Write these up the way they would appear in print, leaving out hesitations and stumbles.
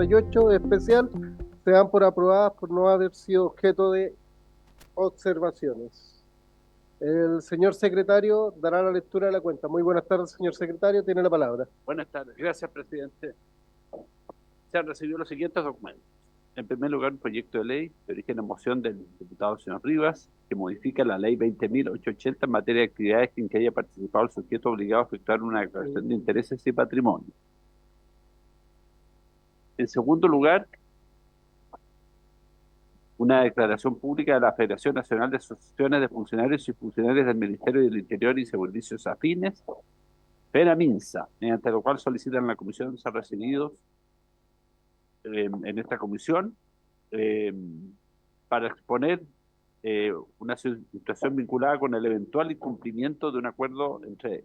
68 especial se dan por aprobadas por no haber sido objeto de observaciones. El señor secretario dará la lectura de la cuenta. Muy buenas tardes, señor secretario, tiene la palabra. Buenas tardes, gracias, presidente. Se han recibido los siguientes documentos. En primer lugar, un proyecto de ley de origen en moción del diputado señor Rivas, que modifica la ley 20.880 en materia de actividades en que haya participado el sujeto obligado a efectuar una declaración de intereses y patrimonio. En segundo lugar, una declaración pública de la Federación Nacional de Asociaciones de Funcionarios y Funcionarios del Ministerio del Interior y Servicios Afines, FENAMINSA, mediante lo cual solicitan a la Comisión ser recibidos en esta comisión eh, para exponer una situación vinculada con el eventual incumplimiento de un acuerdo entre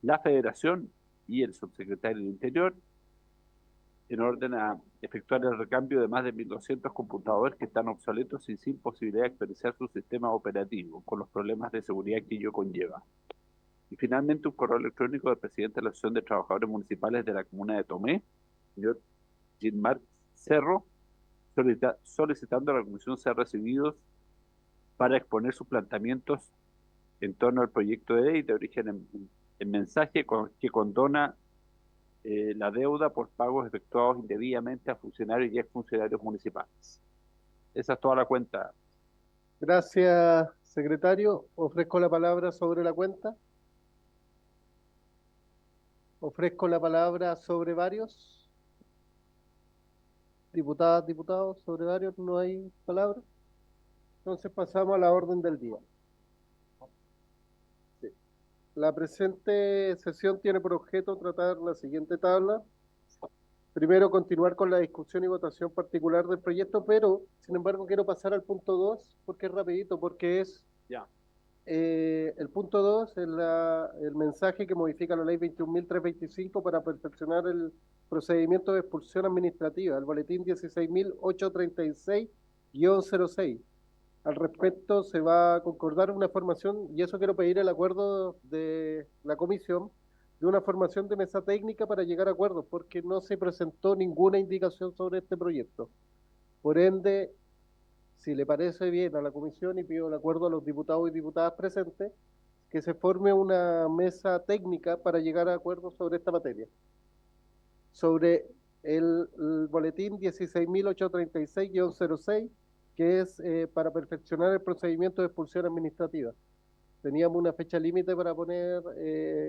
la Federación y el subsecretario del Interior en orden a efectuar el recambio de más de 1.200 computadores que están obsoletos y sin posibilidad de actualizar su sistema operativo, con los problemas de seguridad que ello conlleva. Y finalmente, un correo electrónico del presidente de la Asociación de Trabajadores Municipales de la Comuna de Tomé, señor Gilmar Cerro, solicitando a la Comisión ser recibidos para exponer sus planteamientos en torno al proyecto de ley de origen en mensaje que condona la deuda por pagos efectuados indebidamente a funcionarios y exfuncionarios municipales. Esa es toda la cuenta. Gracias, secretario. Ofrezco la palabra sobre la cuenta. Ofrezco la palabra sobre varios. Diputadas, diputados, sobre varios no hay palabra. Entonces pasamos a la orden del día. Sí. La presente sesión tiene por objeto tratar la siguiente tabla. Primero, continuar con la discusión y votación particular del proyecto, pero, sin embargo, quiero pasar al punto 2, porque es rapidito, porque es Ya. el punto 2 es el mensaje que modifica la ley 21.325 para perfeccionar el procedimiento de expulsión administrativa, el boletín 16.836-06. Al respecto, se va a concordar una formación, y eso quiero pedir el acuerdo de la comisión, de una formación de mesa técnica para llegar a acuerdos, porque no se presentó ninguna indicación sobre este proyecto. Por ende, si le parece bien a la comisión y pido el acuerdo a los diputados y diputadas presentes, que se forme una mesa técnica para llegar a acuerdos sobre esta materia. Sobre el boletín 16.836-06, que es para perfeccionar el procedimiento de expulsión administrativa. Teníamos una fecha límite para poner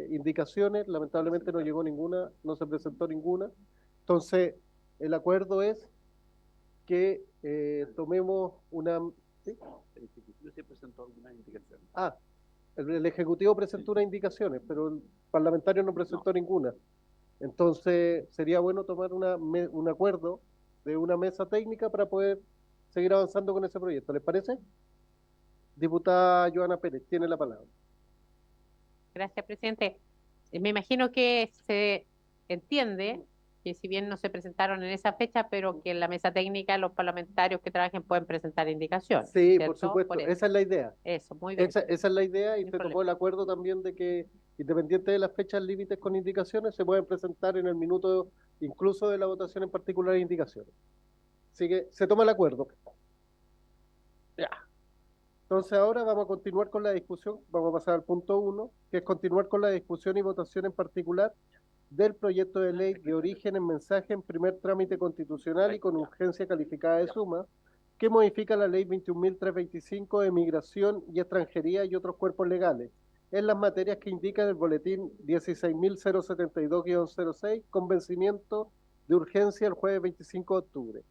indicaciones, lamentablemente no llegó ninguna, no se presentó ninguna. Entonces, el acuerdo es que tomemos una... ¿sí? El Ejecutivo sí presentó algunas indicaciones. El Ejecutivo presentó unas indicaciones, pero el parlamentario no presentó ninguna. Entonces, sería bueno tomar un acuerdo de una mesa técnica para poder seguir avanzando con ese proyecto. ¿Les parece? Diputada Joana Pérez, tiene la palabra. Gracias, presidente. Me imagino que se entiende que si bien no se presentaron en esa fecha, pero que en la mesa técnica los parlamentarios que trabajen pueden presentar indicaciones, Sí, ¿cierto? por supuesto, esa es la idea. Eso, muy bien. Esa es la idea y Sin se tomó problema. el acuerdo también de que, independiente de las fechas límites con indicaciones, se pueden presentar en el minuto incluso de la votación en particular indicaciones. Así que se toma el acuerdo. Ya. Entonces ahora vamos a continuar con la discusión, vamos a pasar al punto 1, que es continuar con la discusión y votación en particular del proyecto de ley de origen en mensaje en primer trámite constitucional y con urgencia calificada de suma, que modifica la ley 21.325 de migración y extranjería y otros cuerpos legales, en las materias que indican el boletín 16.072-06, con vencimiento de urgencia el jueves 25 de octubre.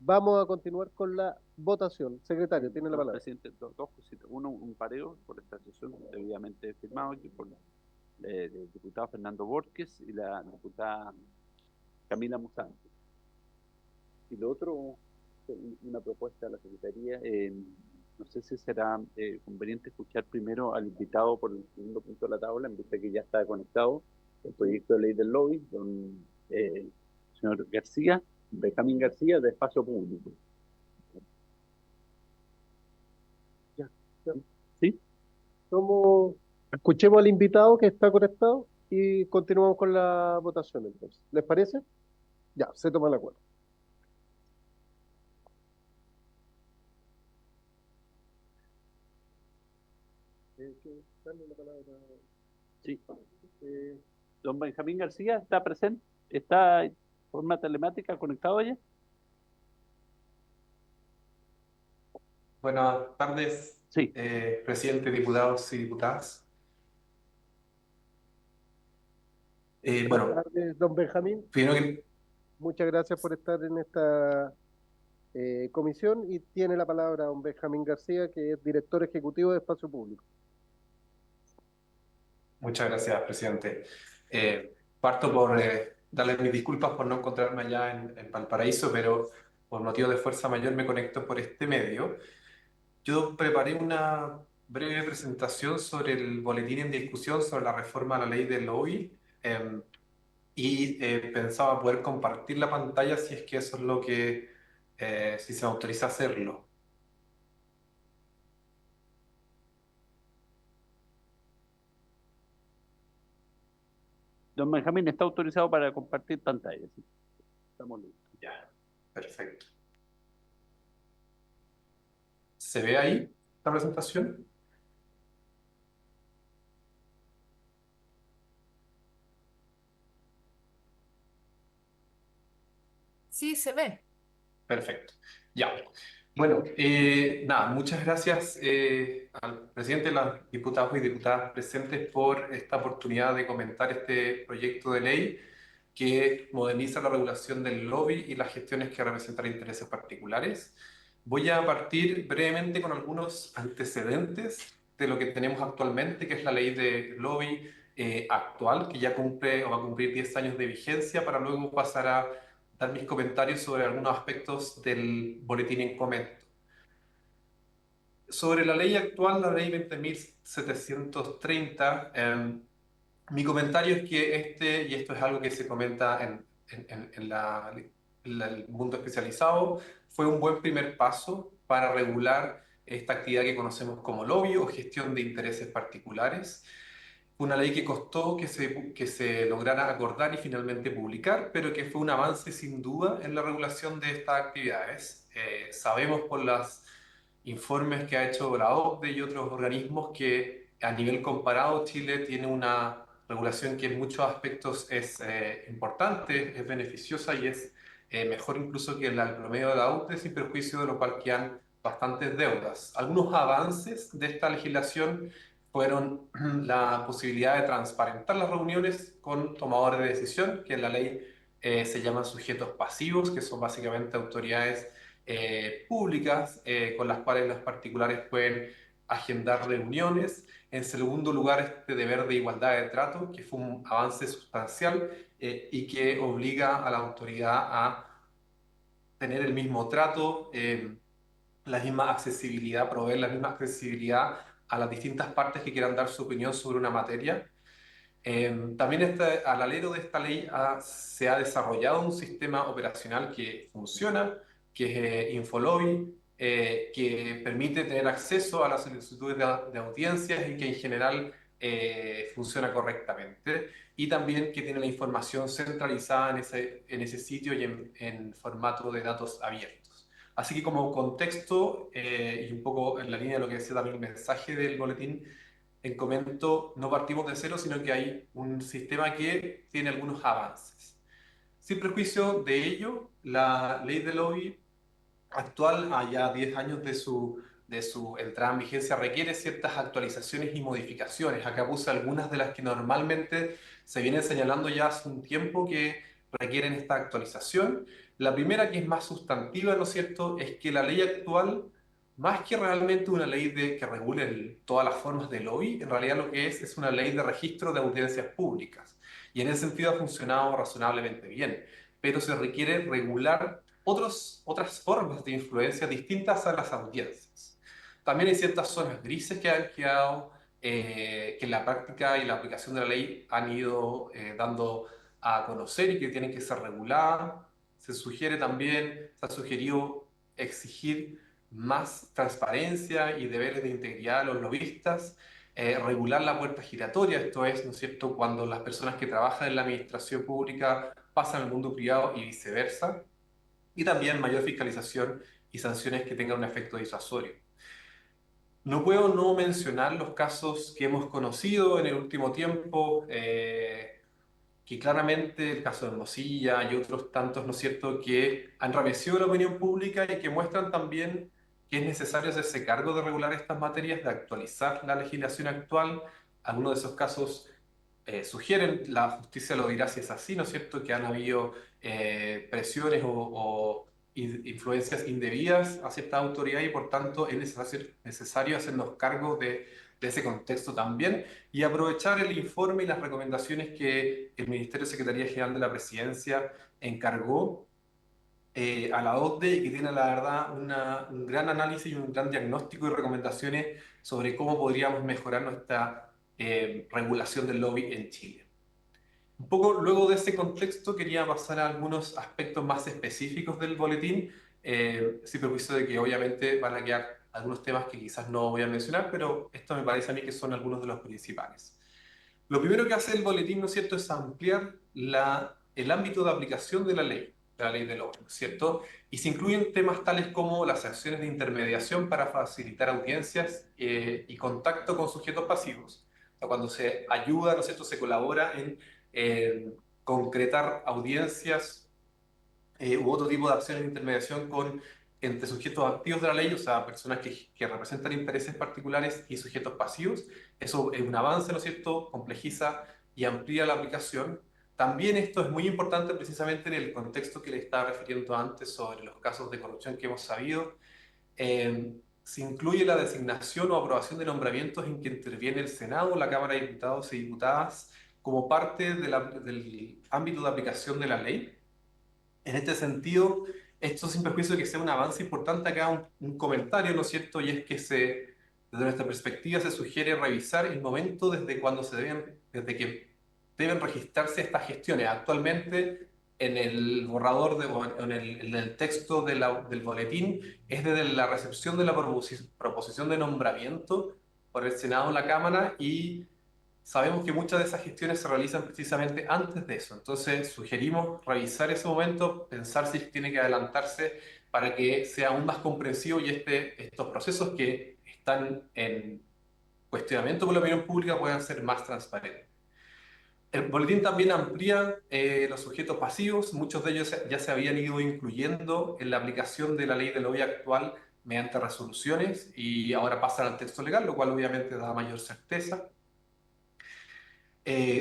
Vamos a continuar con la votación. Secretario, tiene la palabra. Presidente, dos cositas. Uno, un pareo por esta sesión debidamente firmado aquí por el diputado Fernando Borges y la diputada Camila Musante. Y lo otro, una propuesta a la Secretaría. No sé si será conveniente escuchar primero al invitado por el segundo punto de la tabla, en vista que ya está conectado, el proyecto de ley del lobby, don señor García, Benjamín García, de Espacio Público. ¿Sí? Escuchemos al invitado que está conectado y continuamos con la votación entonces. ¿Les parece? Ya, se toma el acuerdo. Darle la palabra. Sí. Eh, Don Benjamín García está presente, está de forma telemática conectado ya. Buenas tardes, Sí. presidente, diputados y diputadas. Buenas Bueno, tardes, don Benjamín. primero que Muchas gracias por estar en esta comisión y tiene la palabra don Benjamín García, que es director ejecutivo de Espacio Público. muchas gracias, presidente. Parto por darles mis disculpas por no encontrarme allá en Valparaíso, pero por motivo de fuerza mayor me conecto por este medio. Yo preparé una breve presentación sobre el boletín en discusión sobre la reforma a la ley del lobby y pensaba poder compartir la pantalla si es que eso es lo que, si se me autoriza hacerlo. Don Benjamín está autorizado para compartir pantalla. ¿Sí? Estamos listos. Ya, perfecto. ¿Se ve ahí la presentación? Sí, se ve. Perfecto. Ya. Bueno, nada, muchas gracias al presidente, las diputadas y diputadas presentes por esta oportunidad de comentar este proyecto de ley que moderniza la regulación del lobby y las gestiones que representan intereses particulares. Voy a partir brevemente con algunos antecedentes de lo que tenemos actualmente, que es la ley de lobby actual, que ya cumple o va a cumplir 10 años de vigencia, para luego pasar a dar mis comentarios sobre algunos aspectos del boletín en comento. Sobre la ley actual, la ley 20.730, mi comentario es que y esto es algo que se comenta en el mundo especializado, fue un buen primer paso para regular esta actividad que conocemos como lobby o gestión de intereses particulares. Una ley que costó que se lograra acordar y finalmente publicar, pero que fue un avance sin duda en la regulación de estas actividades. Sabemos por los informes que ha hecho la OCDE y otros organismos que a nivel comparado Chile tiene una regulación que en muchos aspectos es importante, es beneficiosa y es mejor incluso que el promedio de la OCDE, sin perjuicio de lo cual quedan bastantes deudas. Algunos avances de esta legislación fueron la posibilidad de transparentar las reuniones con tomadores de decisión, que en la ley se llaman sujetos pasivos, que son básicamente autoridades públicas con las cuales los particulares pueden agendar reuniones. En segundo lugar, este deber de igualdad de trato, que fue un avance sustancial y que obliga a la autoridad a tener el mismo trato, la misma accesibilidad, proveer la misma accesibilidad a las distintas partes que quieran dar su opinión sobre una materia. También al alero de esta ley se ha desarrollado un sistema operacional que funciona, que es Infolobby, que permite tener acceso a las solicitudes de audiencias y que en general funciona correctamente. Y también que tiene la información centralizada en ese sitio y en formato de datos abiertos. Así que como contexto y un poco en la línea de lo que decía también el mensaje del boletín, en comento, no partimos de cero, sino que hay un sistema que tiene algunos avances. Sin perjuicio de ello, la ley de lobby actual, a ya 10 años de su entrada en vigencia, requiere ciertas actualizaciones y modificaciones. Acá puse algunas de las que normalmente se vienen señalando ya hace un tiempo que requieren esta actualización. La primera, que es más sustantiva, ¿no es cierto?, es que la ley actual, más que realmente una ley que regule todas las formas de lobby, en realidad lo que es una ley de registro de audiencias públicas. Y en ese sentido ha funcionado razonablemente bien, pero se requiere regular otras formas de influencia distintas a las audiencias. También hay ciertas zonas grises que han quedado, que en la práctica y la aplicación de la ley han ido dando a conocer y que tienen que ser reguladas. Se sugiere también, se ha sugerido exigir más transparencia y deberes de integridad a los lobistas, regular la puerta giratoria, esto es, ¿no es cierto?, cuando las personas que trabajan en la administración pública pasan al mundo privado y viceversa, y también mayor fiscalización y sanciones que tengan un efecto disuasorio. No puedo no mencionar los casos que hemos conocido en el último tiempo, que claramente el caso de Hermosilla y otros tantos, ¿no es cierto?, que han enrarecido la opinión pública y que muestran también que es necesario hacerse cargo de regular estas materias, de actualizar la legislación actual. Algunos de esos casos sugieren, la justicia lo dirá si es así, ¿no es cierto?, que han habido presiones o influencias indebidas a cierta autoridad y por tanto es necesario hacernos cargo de ese contexto también y aprovechar el informe y las recomendaciones que el Ministerio de Secretaría General de la Presidencia encargó a la OCDE y que tiene la verdad un gran análisis y un gran diagnóstico y recomendaciones sobre cómo podríamos mejorar nuestra regulación del lobby en Chile. Un poco luego de ese contexto quería pasar a algunos aspectos más específicos del boletín, sin perjuicio de que obviamente van a quedar algunos temas que quizás no voy a mencionar, pero esto me parece a mí que son algunos de los principales. Lo primero que hace el boletín, ¿no es cierto?, es ampliar el ámbito de aplicación de la ley del lobby, ¿no es cierto? Y se incluyen temas tales como las acciones de intermediación para facilitar audiencias y contacto con sujetos pasivos. O sea, cuando se ayuda, ¿no es cierto?, se colabora en concretar audiencias u otro tipo de acciones de intermediación entre sujetos activos de la ley, o sea, personas que representan intereses particulares y sujetos pasivos. Eso es un avance, ¿no es cierto?, complejiza y amplía la aplicación. También esto es muy importante precisamente en el contexto que le estaba refiriendo antes sobre los casos de corrupción que hemos sabido. Se incluye la designación o aprobación de nombramientos en que interviene el Senado, la Cámara de Diputados y Diputadas como parte del ámbito de aplicación de la ley. En este sentido, esto sin perjuicio de que sea un avance importante, acá un comentario, ¿no es cierto? Y es que desde nuestra perspectiva se sugiere revisar el momento desde que deben registrarse estas gestiones. Actualmente, en el borrador, en el texto del boletín, es desde la recepción de la proposición de nombramiento por el Senado o la Cámara y sabemos que muchas de esas gestiones se realizan precisamente antes de eso. Entonces, sugerimos revisar ese momento, pensar si tiene que adelantarse para que sea aún más comprensivo y estos procesos que están en cuestionamiento por la opinión pública puedan ser más transparentes. El boletín también amplía los sujetos pasivos. Muchos de ellos ya se habían ido incluyendo en la aplicación de la ley del lobby actual mediante resoluciones y ahora pasan al texto legal, lo cual obviamente da mayor certeza.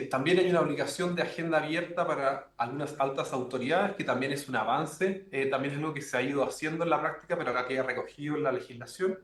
También hay una obligación de agenda abierta para algunas altas autoridades, que también es un avance, también es algo que se ha ido haciendo en la práctica, pero acá queda recogido en la legislación.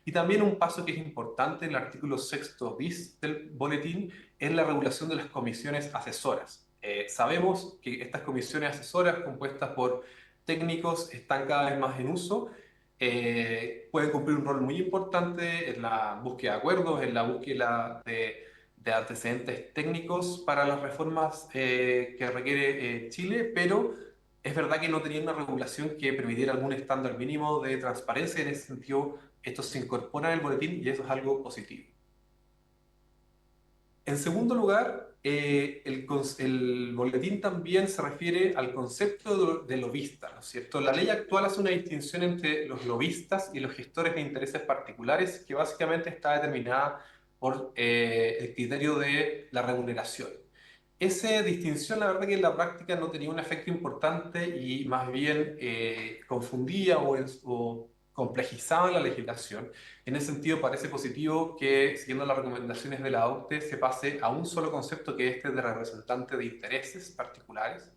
Y también un paso que es importante en el artículo 6 bis del boletín es la regulación de las comisiones asesoras. Sabemos que estas comisiones asesoras compuestas por técnicos están cada vez más en uso, pueden cumplir un rol muy importante en la búsqueda de acuerdos, en la búsqueda de antecedentes técnicos para las reformas que requiere Chile, pero es verdad que no tenía una regulación que permitiera algún estándar mínimo de transparencia. En ese sentido, esto se incorpora en el boletín y eso es algo positivo. En segundo lugar, el boletín también se refiere al concepto de lobista, ¿no es cierto? La ley actual hace una distinción entre los lobistas y los gestores de intereses particulares que básicamente está determinada por el criterio de la remuneración. Esa distinción, la verdad que en la práctica no tenía un efecto importante y más bien confundía o complejizaba la legislación. En ese sentido, parece positivo que, siguiendo las recomendaciones de la OCDE, se pase a un solo concepto que es este de representante de intereses particulares.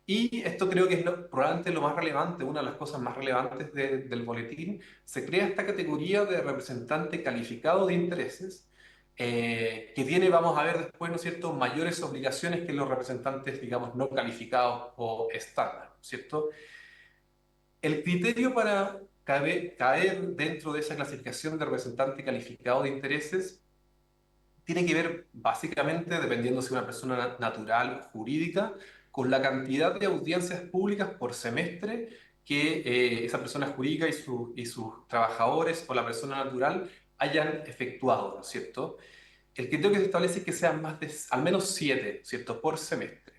Y esto creo que es probablemente lo más relevante, una de las cosas más relevantes del boletín. Se crea esta categoría de representante calificado de intereses, que tiene, vamos a ver después, ¿no es cierto?, mayores obligaciones que los representantes, digamos, no calificados o estándar, ¿no es cierto? El criterio para caer dentro de esa clasificación de representante calificado de intereses tiene que ver básicamente, dependiendo si es una persona natural o jurídica, con la cantidad de audiencias públicas por semestre que esa persona jurídica y sus trabajadores o la persona natural hayan efectuado, ¿no es cierto? El criterio que se establece es que sean al menos 7, ¿cierto?, por semestre.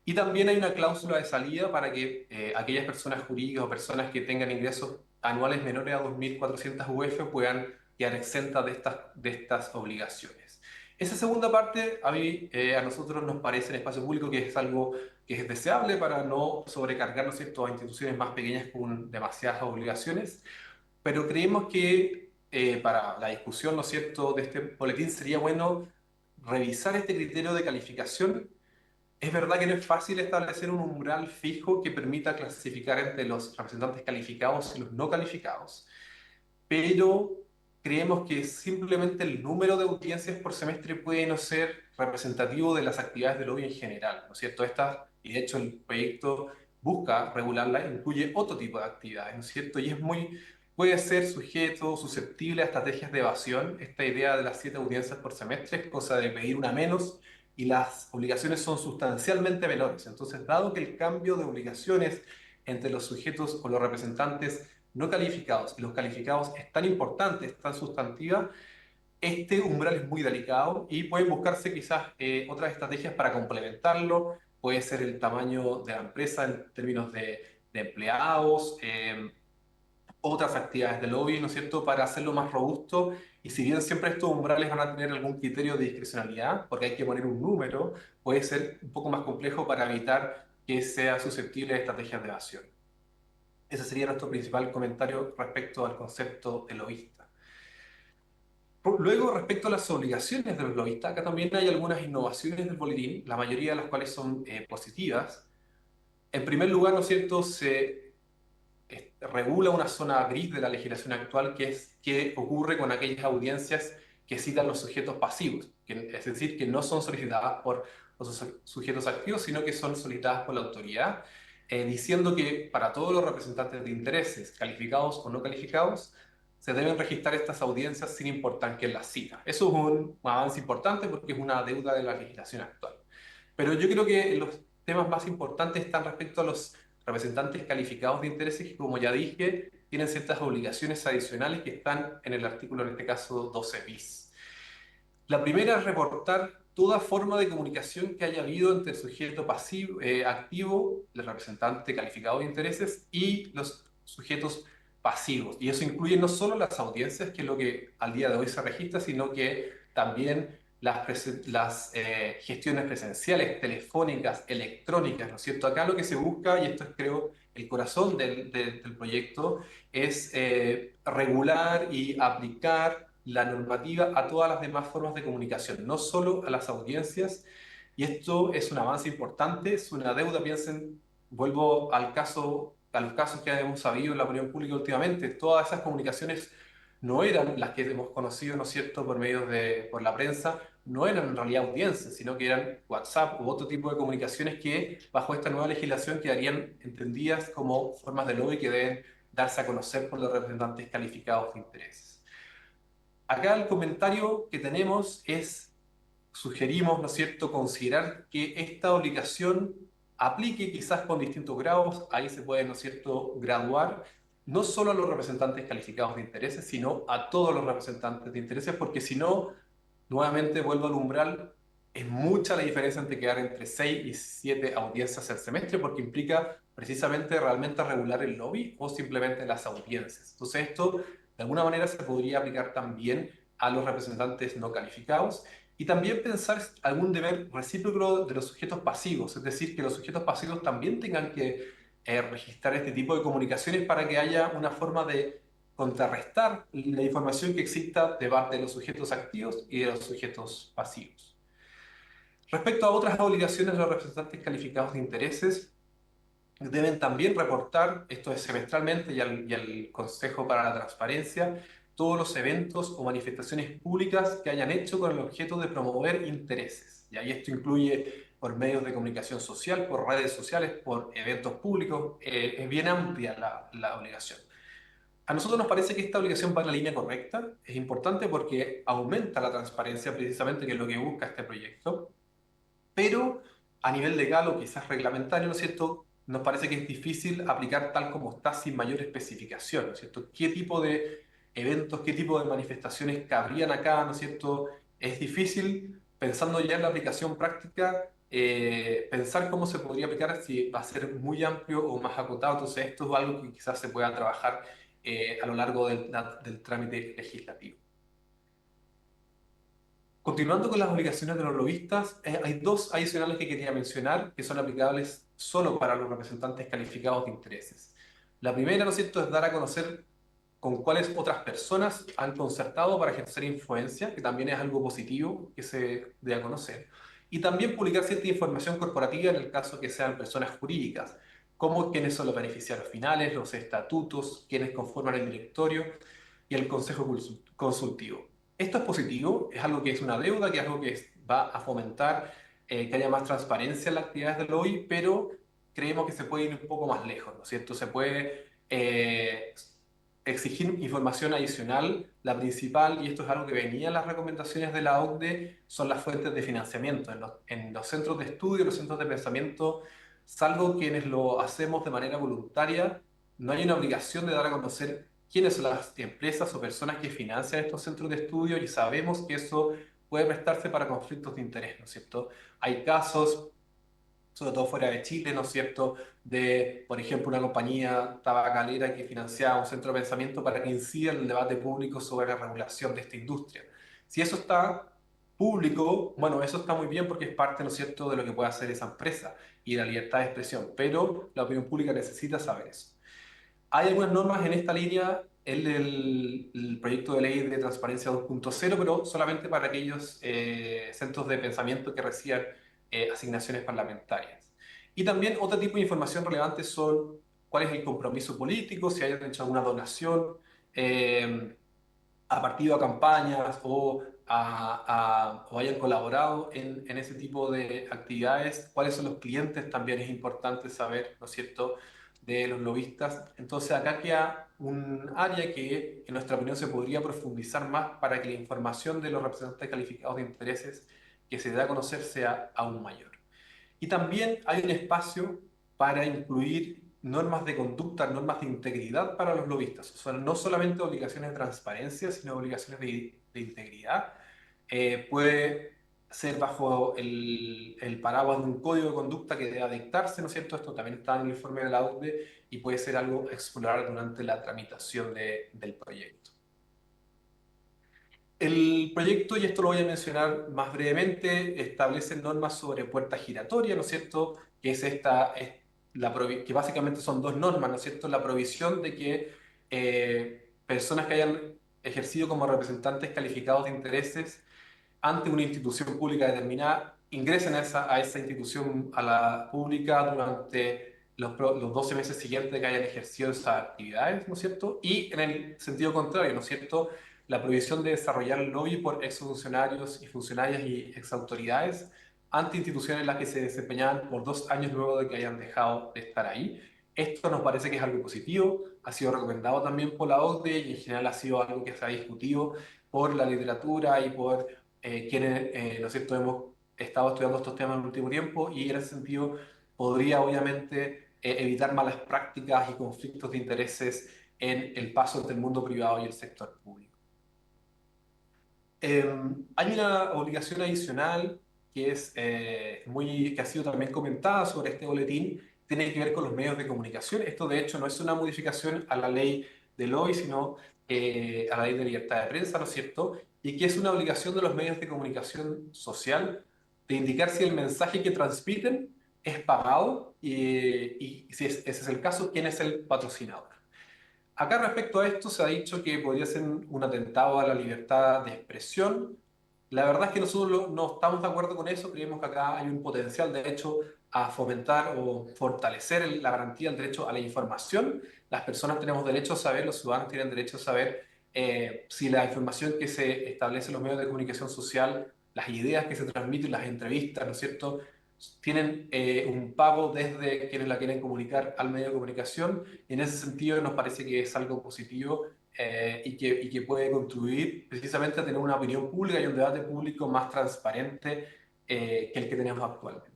Y también hay una cláusula de salida para que aquellas personas jurídicas o personas que tengan ingresos anuales menores a 2.400 UF puedan quedar exenta de estas obligaciones. Esa segunda parte a nosotros nos parece en espacio público que es algo que es deseable para no sobrecargar, ¿no es cierto?, a instituciones más pequeñas con demasiadas obligaciones, pero creemos que para la discusión, ¿no es cierto?, de este boletín sería bueno revisar este criterio de calificación. Es verdad que no es fácil establecer un umbral fijo que permita clasificar entre los representantes calificados y los no calificados, pero creemos que simplemente el número de audiencias por semestre puede no ser representativo de las actividades de lobby en general, ¿no es cierto? Y de hecho el proyecto busca regularla, incluye otro tipo de actividades, ¿no es cierto? Puede ser sujeto, susceptible a estrategias de evasión. Esta idea de las 7 audiencias por semestre es cosa de pedir una menos y las obligaciones son sustancialmente menores. Entonces, dado que el cambio de obligaciones entre los sujetos o los representantes no calificados y los calificados es tan importante, es tan sustantiva, este umbral es muy delicado y pueden buscarse quizás otras estrategias para complementarlo. Puede ser el tamaño de la empresa en términos de empleados, otras actividades de lobby, ¿no es cierto?, para hacerlo más robusto. Y si bien siempre estos umbrales van a tener algún criterio de discrecionalidad, porque hay que poner un número, puede ser un poco más complejo para evitar que sea susceptible de estrategias de evasión. Ese sería nuestro principal comentario respecto al concepto de lobista. Luego, respecto a las obligaciones de los lobistas, acá también hay algunas innovaciones del boletín, la mayoría de las cuales son positivas. En primer lugar, ¿no es cierto?, se regula una zona gris de la legislación actual, que es qué ocurre con aquellas audiencias que citan los sujetos pasivos, es decir, que no son solicitadas por los sujetos activos, sino que son solicitadas por la autoridad, diciendo que para todos los representantes de intereses, calificados o no calificados, se deben registrar estas audiencias sin importar quién las cita. Eso es un avance importante porque es una deuda de la legislación actual. Pero yo creo que los temas más importantes están respecto a los representantes calificados de intereses que, como ya dije, tienen ciertas obligaciones adicionales que están en el artículo, en este caso, 12 bis. La primera es reportar toda forma de comunicación que haya habido entre el sujeto pasivo, activo, el representante calificado de intereses, y los sujetos pasivos. Y eso incluye no solo las audiencias, que es lo que al día de hoy se registra, sino que también las gestiones presenciales, telefónicas, electrónicas, ¿no es cierto? Acá lo que se busca, y esto es, creo, el corazón del proyecto, es regular y aplicar la normativa a todas las demás formas de comunicación, no solo a las audiencias, y esto es un avance importante, es una deuda. Piensen, vuelvo a los casos que hemos sabido en la opinión pública últimamente, todas esas comunicaciones no eran las que hemos conocido, ¿no es cierto?, por la prensa, no eran en realidad audiencias, sino que eran WhatsApp u otro tipo de comunicaciones que bajo esta nueva legislación quedarían entendidas como formas de lobby que deben darse a conocer por los representantes calificados de intereses. Acá el comentario que tenemos sugerimos, ¿no es cierto?, considerar que esta obligación aplique quizás con distintos grados. Ahí se puede, ¿no es cierto?, graduar no solo a los representantes calificados de intereses, sino a todos los representantes de intereses, porque si no, nuevamente vuelvo al umbral, es mucha la diferencia entre quedar entre 6 y 7 audiencias al semestre, porque implica precisamente realmente regular el lobby o simplemente las audiencias. Entonces esto de alguna manera se podría aplicar también a los representantes no calificados, y también pensar algún deber recíproco de los sujetos pasivos, es decir, que los sujetos pasivos también tengan que registrar este tipo de comunicaciones para que haya una forma de contrarrestar la información que exista de parte de los sujetos activos y de los sujetos pasivos. Respecto a otras obligaciones de los representantes calificados de intereses, deben también reportar, esto es semestralmente, y al Consejo para la Transparencia, todos los eventos o manifestaciones públicas que hayan hecho con el objeto de promover intereses. Y ahí esto incluye por medios de comunicación social, por redes sociales, por eventos públicos. Es bien amplia la obligación. A nosotros nos parece que esta obligación va en la línea correcta. Es importante porque aumenta la transparencia, precisamente, que es lo que busca este proyecto. Pero a nivel legal o quizás reglamentario, ¿no es cierto?, nos parece que es difícil aplicar tal como está sin mayor especificación, ¿no es cierto? ¿Qué tipo de eventos, qué tipo de manifestaciones cabrían acá, ¿no es cierto? Es difícil, pensando ya en la aplicación práctica, pensar cómo se podría aplicar, si va a ser muy amplio o más acotado. Entonces esto es algo que quizás se pueda trabajar a lo largo del trámite legislativo. Continuando con las obligaciones de los lobistas, hay dos adicionales que quería mencionar que son aplicables solo para los representantes calificados de intereses. La primera, ¿no es cierto?, es dar a conocer con cuáles otras personas han concertado para ejercer influencia, que también es algo positivo que se dé a conocer. Y también publicar cierta información corporativa en el caso que sean personas jurídicas, como quiénes son los beneficiarios finales, los estatutos, quiénes conforman el directorio y el consejo consultivo. Esto es positivo, es algo que es una deuda, que es algo que va a fomentar que haya más transparencia en las actividades del lobby, pero creemos que se puede ir un poco más lejos, ¿no es cierto? Se puede exigir información adicional. La principal, y esto es algo que venía en las recomendaciones de la OCDE, son las fuentes de financiamiento. En los centros de estudio, los centros de pensamiento, salvo quienes lo hacemos de manera voluntaria, no hay una obligación de dar a conocer quiénes son las empresas o personas que financian estos centros de estudio, y sabemos que eso puede prestarse para conflictos de interés, ¿no es cierto? Hay casos, sobre todo fuera de Chile, ¿no es cierto?, de, por ejemplo, una compañía tabacalera que financiaba un centro de pensamiento para que incida en el debate público sobre la regulación de esta industria. Si eso está público, bueno, eso está muy bien porque es parte, ¿no es cierto?, de lo que puede hacer esa empresa y de la libertad de expresión, pero la opinión pública necesita saber eso. Hay algunas normas en esta línea, el proyecto de ley de transparencia 2.0, pero solamente para aquellos centros de pensamiento que reciban asignaciones parlamentarias. Y también otro tipo de información relevante son cuál es el compromiso político, si hayan hecho alguna donación a partido, a campañas o hayan colaborado en ese tipo de actividades, cuáles son los clientes, también es importante saber, ¿no es cierto?, de los lobistas. Entonces acá queda un área que en nuestra opinión se podría profundizar más para que la información de los representantes calificados de intereses que se dé a conocer sea aún mayor. Y también hay un espacio para incluir normas de conducta, normas de integridad para los lobistas. O sea, no solamente obligaciones de transparencia, sino obligaciones de integridad. Puede ser bajo el paraguas de un código de conducta que deba dictarse, ¿no es cierto? Esto también está en el informe de la OCDE y puede ser algo a explorar durante la tramitación del proyecto. El proyecto, y esto lo voy a mencionar más brevemente, establece normas sobre puerta giratoria, ¿no es cierto? Que es que básicamente son dos normas, ¿no es cierto? La provisión de que personas que hayan ejercido como representantes calificados de intereses ante una institución pública determinada ingresen a esa institución, a la pública, durante los 12 meses siguientes que hayan ejercido esas actividades, ¿no es cierto? Y en el sentido contrario, ¿no es cierto?, la prohibición de desarrollar el lobby por exfuncionarios y funcionarias y exautoridades ante instituciones en las que se desempeñaban por 2 años luego de que hayan dejado de estar ahí. Esto nos parece que es algo positivo, ha sido recomendado también por la OCDE y en general ha sido algo que se ha discutido por la literatura y por quienes, ¿no es cierto?, hemos estado estudiando estos temas en el último tiempo, y en ese sentido podría obviamente evitar malas prácticas y conflictos de intereses en el paso entre el mundo privado y el sector público. Hay una obligación adicional que que ha sido también comentada sobre este boletín, tiene que ver con los medios de comunicación. Esto de hecho no es una modificación a la ley del hoy, sino a la ley de libertad de prensa, ¿no es cierto? Y que es una obligación de los medios de comunicación social de indicar si el mensaje que transmiten es pagado y si ese es el caso, quién es el patrocinador. Acá respecto a esto se ha dicho que podría ser un atentado a la libertad de expresión. La verdad es que nosotros no estamos de acuerdo con eso, creemos que acá hay un potencial de hecho a fomentar o fortalecer la garantía del derecho a la información. Las personas tenemos derecho a saber, los ciudadanos tienen derecho a saber si la información que se establece en los medios de comunicación social, las ideas que se transmiten, las entrevistas, ¿no es cierto?, tienen un pago desde quienes la quieren comunicar al medio de comunicación, y en ese sentido nos parece que es algo positivo y que puede contribuir precisamente a tener una opinión pública y un debate público más transparente que el que tenemos actualmente.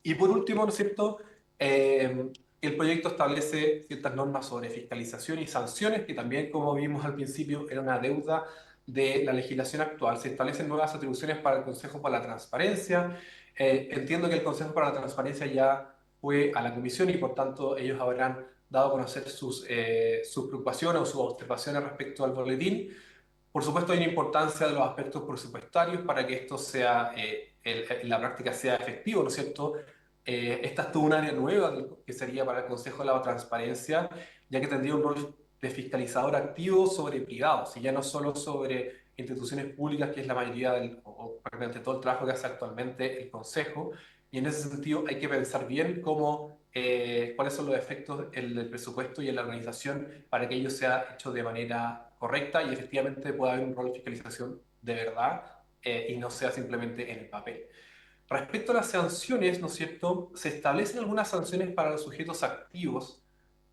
Y por último, ¿no es cierto?, el proyecto establece ciertas normas sobre fiscalización y sanciones, que también, como vimos al principio, era una deuda de la legislación actual. Se establecen nuevas atribuciones para el Consejo para la Transparencia. Entiendo que el Consejo para la Transparencia ya fue a la comisión y por tanto ellos habrán dado a conocer sus preocupaciones o sus observaciones respecto al boletín. Por supuesto, hay una importancia de los aspectos presupuestarios para que esto sea, en la práctica sea efectivo, ¿no es cierto? Esta es toda un área nueva que sería para el Consejo de la Transparencia, ya que tendría un rol de fiscalizador activo sobre privados, y ya no solo sobre instituciones públicas, que es la mayoría o prácticamente todo el trabajo que hace actualmente el Consejo. Y en ese sentido hay que pensar bien cuáles son los efectos del presupuesto y en la organización para que ello sea hecho de manera correcta y efectivamente pueda haber un rol de fiscalización de verdad, y no sea simplemente en el papel. Respecto a las sanciones, ¿no es cierto? Se establecen algunas sanciones para los sujetos activos,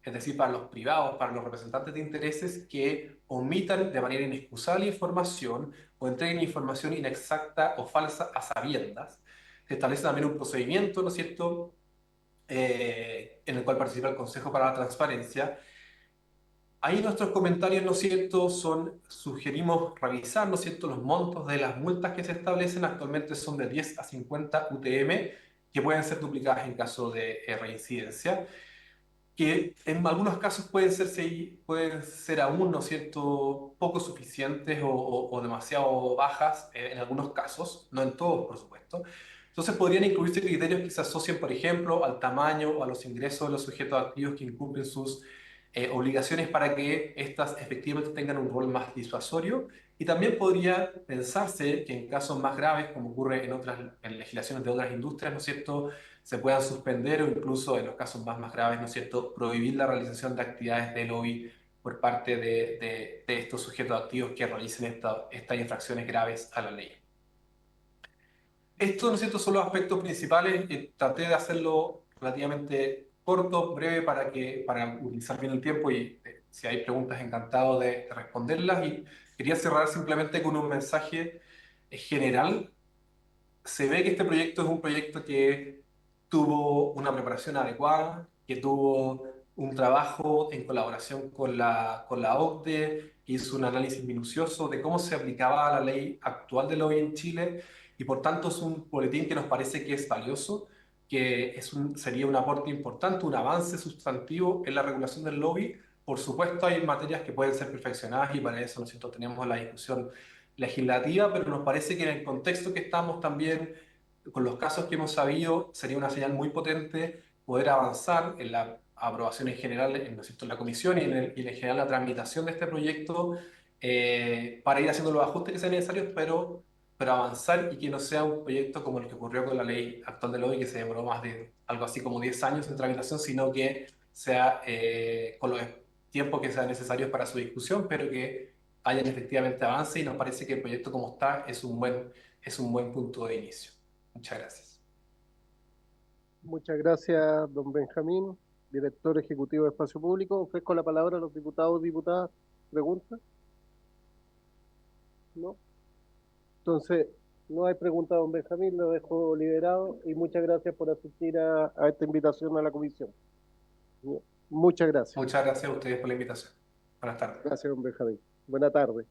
es decir, para los privados, para los representantes de intereses que omitan de manera inexcusable información o entreguen información inexacta o falsa a sabiendas. Se establece también un procedimiento, ¿no es cierto?, en el cual participa el Consejo para la Transparencia. Ahí nuestros comentarios, ¿no es cierto?, sugerimos revisar, ¿no es cierto?, los montos de las multas que se establecen. Actualmente son de 10 a 50 UTM, que pueden ser duplicadas en caso de reincidencia, que en algunos casos pueden ser aún, ¿no es cierto?, poco suficientes o demasiado bajas, en algunos casos, no en todos, por supuesto. Entonces podrían incluirse criterios que se asocien, por ejemplo, al tamaño o a los ingresos de los sujetos activos que incumplen sus obligaciones, para que éstas efectivamente tengan un rol más disuasorio. Y también podría pensarse que en casos más graves, como ocurre en legislaciones de otras industrias, ¿no es cierto?, se puedan suspender, o incluso en los casos más graves, ¿no es cierto?, prohibir la realización de actividades de lobby por parte de estos sujetos activos que realicen estas infracciones graves a la ley. Estos, ¿no es cierto?, son los aspectos principales. Traté de hacerlo relativamente corto, breve, para utilizar bien el tiempo, y si hay preguntas, encantado de responderlas. Y quería cerrar simplemente con un mensaje general. Se ve que este proyecto es un proyecto que tuvo una preparación adecuada, que tuvo un trabajo en colaboración con la OCDE, que hizo un análisis minucioso de cómo se aplicaba la ley actual del lobby en Chile, y por tanto es un boletín que nos parece que es valioso, que sería un aporte importante, un avance sustantivo en la regulación del lobby. Por supuesto, hay materias que pueden ser perfeccionadas, y para eso nosotros tenemos la discusión legislativa, pero nos parece que en el contexto que estamos también, con los casos que hemos sabido, sería una señal muy potente poder avanzar en la aprobación en general, ¿no es cierto?, en la comisión, y en general la tramitación de este proyecto, para ir haciendo los ajustes que sean necesarios, pero avanzar, y que no sea un proyecto como el que ocurrió con la ley actual del lobby, que se demoró más de algo así como 10 años en tramitación, sino que sea con los tiempos que sean necesarios para su discusión, pero que hayan efectivamente avance. Y nos parece que el proyecto como está es un buen punto de inicio. Muchas gracias. Muchas gracias, don Benjamín, director ejecutivo de Espacio Público. Ofrezco la palabra a los diputados y diputadas. ¿Preguntas? ¿No? Entonces, no hay pregunta, don Benjamín, lo dejo liberado, y muchas gracias por asistir a esta invitación a la comisión. Muchas gracias. Muchas gracias a ustedes por la invitación. Buenas tardes. Gracias, don Benjamín. Buena tarde.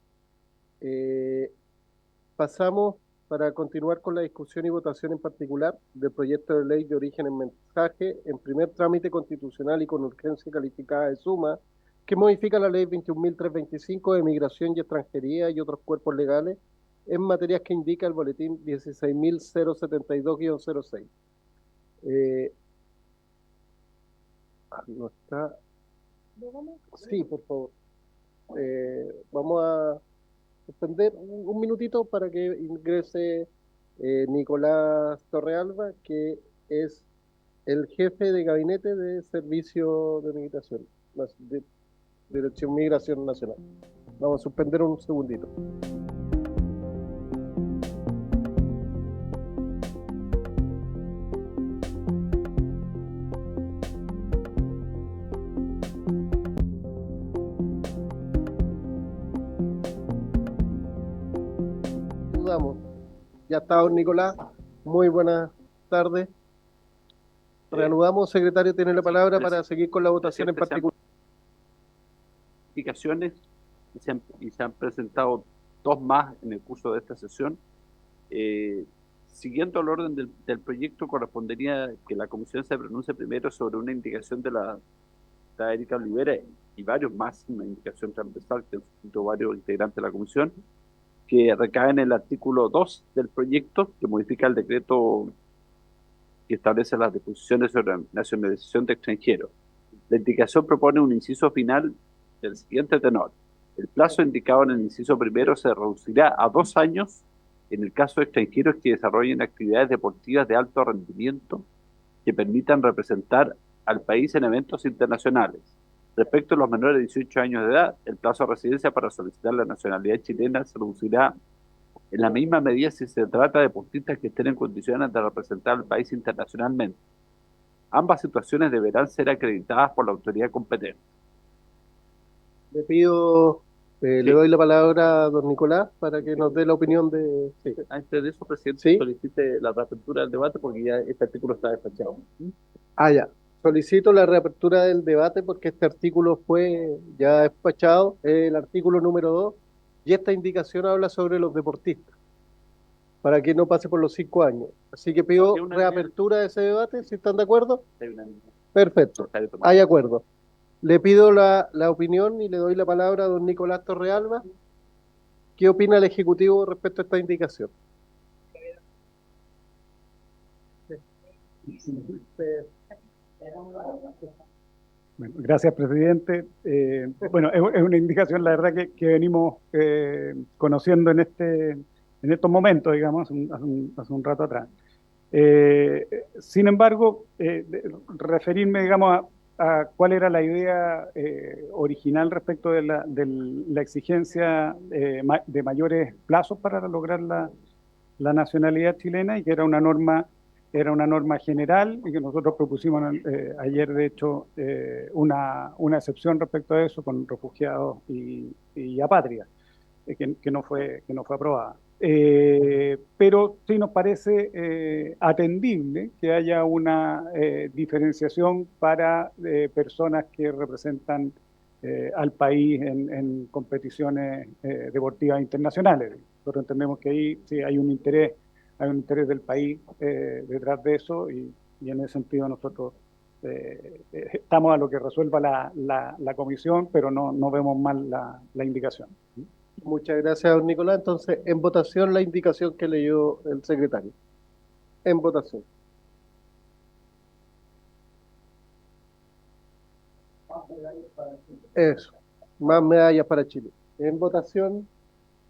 Pasamos para continuar con la discusión y votación en particular del proyecto de ley de origen en mensaje, en primer trámite constitucional y con urgencia calificada de suma, que modifica la ley 21.325 de migración y extranjería y otros cuerpos legales en materias que indica el boletín 16.072-06. ¿No está? Sí, por favor. Vamos a suspender un minutito para que ingrese Nicolás Torrealba, que es el jefe de gabinete de Servicio de Migración, de Dirección Migración Nacional. Vamos a suspender un segundito. Ya está don Nicolás, muy buenas tardes. Reanudamos, secretario, tiene la palabra para seguir con la votación en particular. Indicaciones, y se han presentado dos más en el curso de esta sesión. Siguiendo el orden del proyecto, correspondería que la comisión se pronuncie primero sobre una indicación de la Erika Olivera y varios más, una indicación transversal que han suscrito varios integrantes de la comisión, que recae en el artículo 2 del proyecto, que modifica el decreto que establece las disposiciones sobre la nacionalización de extranjeros. La indicación propone un inciso final del siguiente tenor: el plazo indicado en el inciso primero se reducirá a 2 años en el caso de extranjeros que desarrollen actividades deportivas de alto rendimiento que permitan representar al país en eventos internacionales. Respecto a los menores de 18 años de edad, el plazo de residencia para solicitar la nacionalidad chilena se reducirá en la misma medida si se trata de deportistas que estén en condiciones de representar al país internacionalmente. Ambas situaciones deberán ser acreditadas por la autoridad competente. Le pido, le Sí. doy la palabra a don Nicolás para que nos dé la opinión de... Sí. Antes de eso, presidente, ¿Sí? solicite la reapertura del debate porque ya este artículo está despachado. Ah, ya. Solicito la reapertura del debate porque este artículo fue ya despachado, el artículo número 2, y esta indicación habla sobre los deportistas, para que no pase por los 5 años. Así que pido Sí, una reapertura de ese debate, si están de acuerdo. Hay una- Perfecto, está de tomar. hay acuerdo. Le pido la opinión y le doy la palabra a don Nicolás Torrealba. ¿Qué opina el Ejecutivo respecto a esta indicación? Bueno, gracias, presidente. Bueno, es una indicación, la verdad, que venimos conociendo en estos momentos, digamos, hace un rato atrás. Sin embargo, referirme, digamos, a cuál era la idea original respecto de la exigencia de mayores plazos para lograr la nacionalidad chilena, y que era una norma general, y que nosotros propusimos ayer, de hecho, una excepción respecto a eso con refugiados y apátridas, que no fue aprobada. Pero sí nos parece atendible que haya una diferenciación para personas que representan al país en competiciones deportivas internacionales. Nosotros entendemos que ahí sí hay un interés del país detrás de eso, y en ese sentido nosotros estamos a lo que resuelva la comisión, pero no vemos mal la indicación. Muchas gracias, don Nicolás. Entonces, en votación la indicación que leyó el secretario. En votación. Eso. Más medallas para Chile. En votación,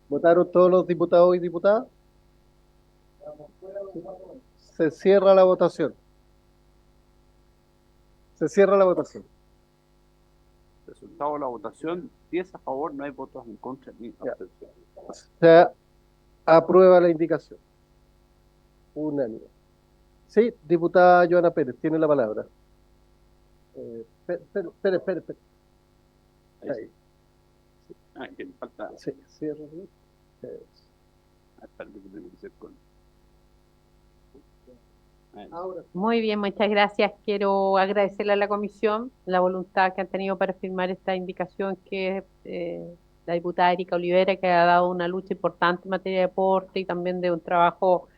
¿votaron todos los diputados y diputadas? Se cierra la votación. Se cierra la votación. Resultado de la votación: 10 a favor, no hay votos en contra ni abstención. Se aprueba la indicación. Unánime. Sí, diputada Joana Pérez, tiene la palabra. Espere. Ahí. Ah, que le falta. Sí, cierra. Espérate, que tengo que hacer con. Ahora. Muy bien, muchas gracias. Quiero agradecerle a la comisión la voluntad que han tenido para firmar esta indicación, que la diputada Erika Olivera, que ha dado una lucha importante en materia de deporte y también de un trabajo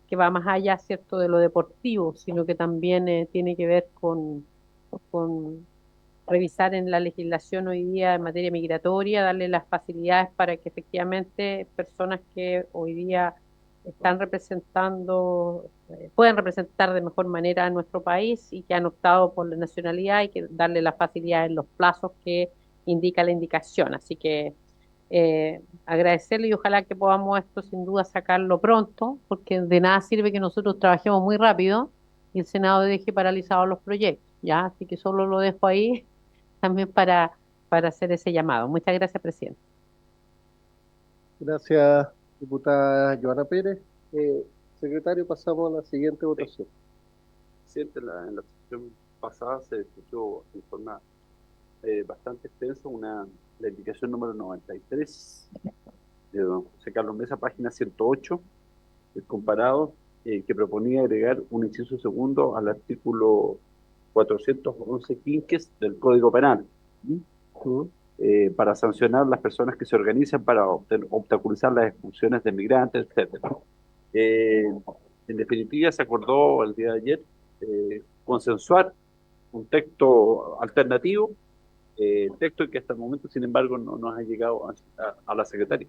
que va más allá, ¿cierto?, de lo deportivo, sino que también tiene que ver con revisar en la legislación hoy día en materia migratoria, darle las facilidades para que efectivamente personas que hoy día están representando, puedan representar de mejor manera a nuestro país y que han optado por la nacionalidad, y que darle las facilidades en los plazos que indica la indicación. Así que agradecerle, y ojalá que podamos esto sin duda sacarlo pronto, porque de nada sirve que nosotros trabajemos muy rápido y el Senado deje paralizados los proyectos, ¿ya? Así que solo lo dejo ahí también para hacer ese llamado. Muchas gracias, presidente. Gracias, diputada Joana Pérez. Secretario, pasamos a la siguiente votación. Presidente, en la sesión pasada se discutió en forma bastante extensa la indicación número 93 de don José Carlos Mesa, página 108, el comparado, que proponía agregar un inciso segundo al artículo 411 quinques del Código Penal, para sancionar a las personas que se organizan para obstaculizar las expulsiones de migrantes, etc. En definitiva, se acordó el día de ayer consensuar un texto alternativo texto y que hasta el momento, sin embargo, no nos ha llegado a la secretaria.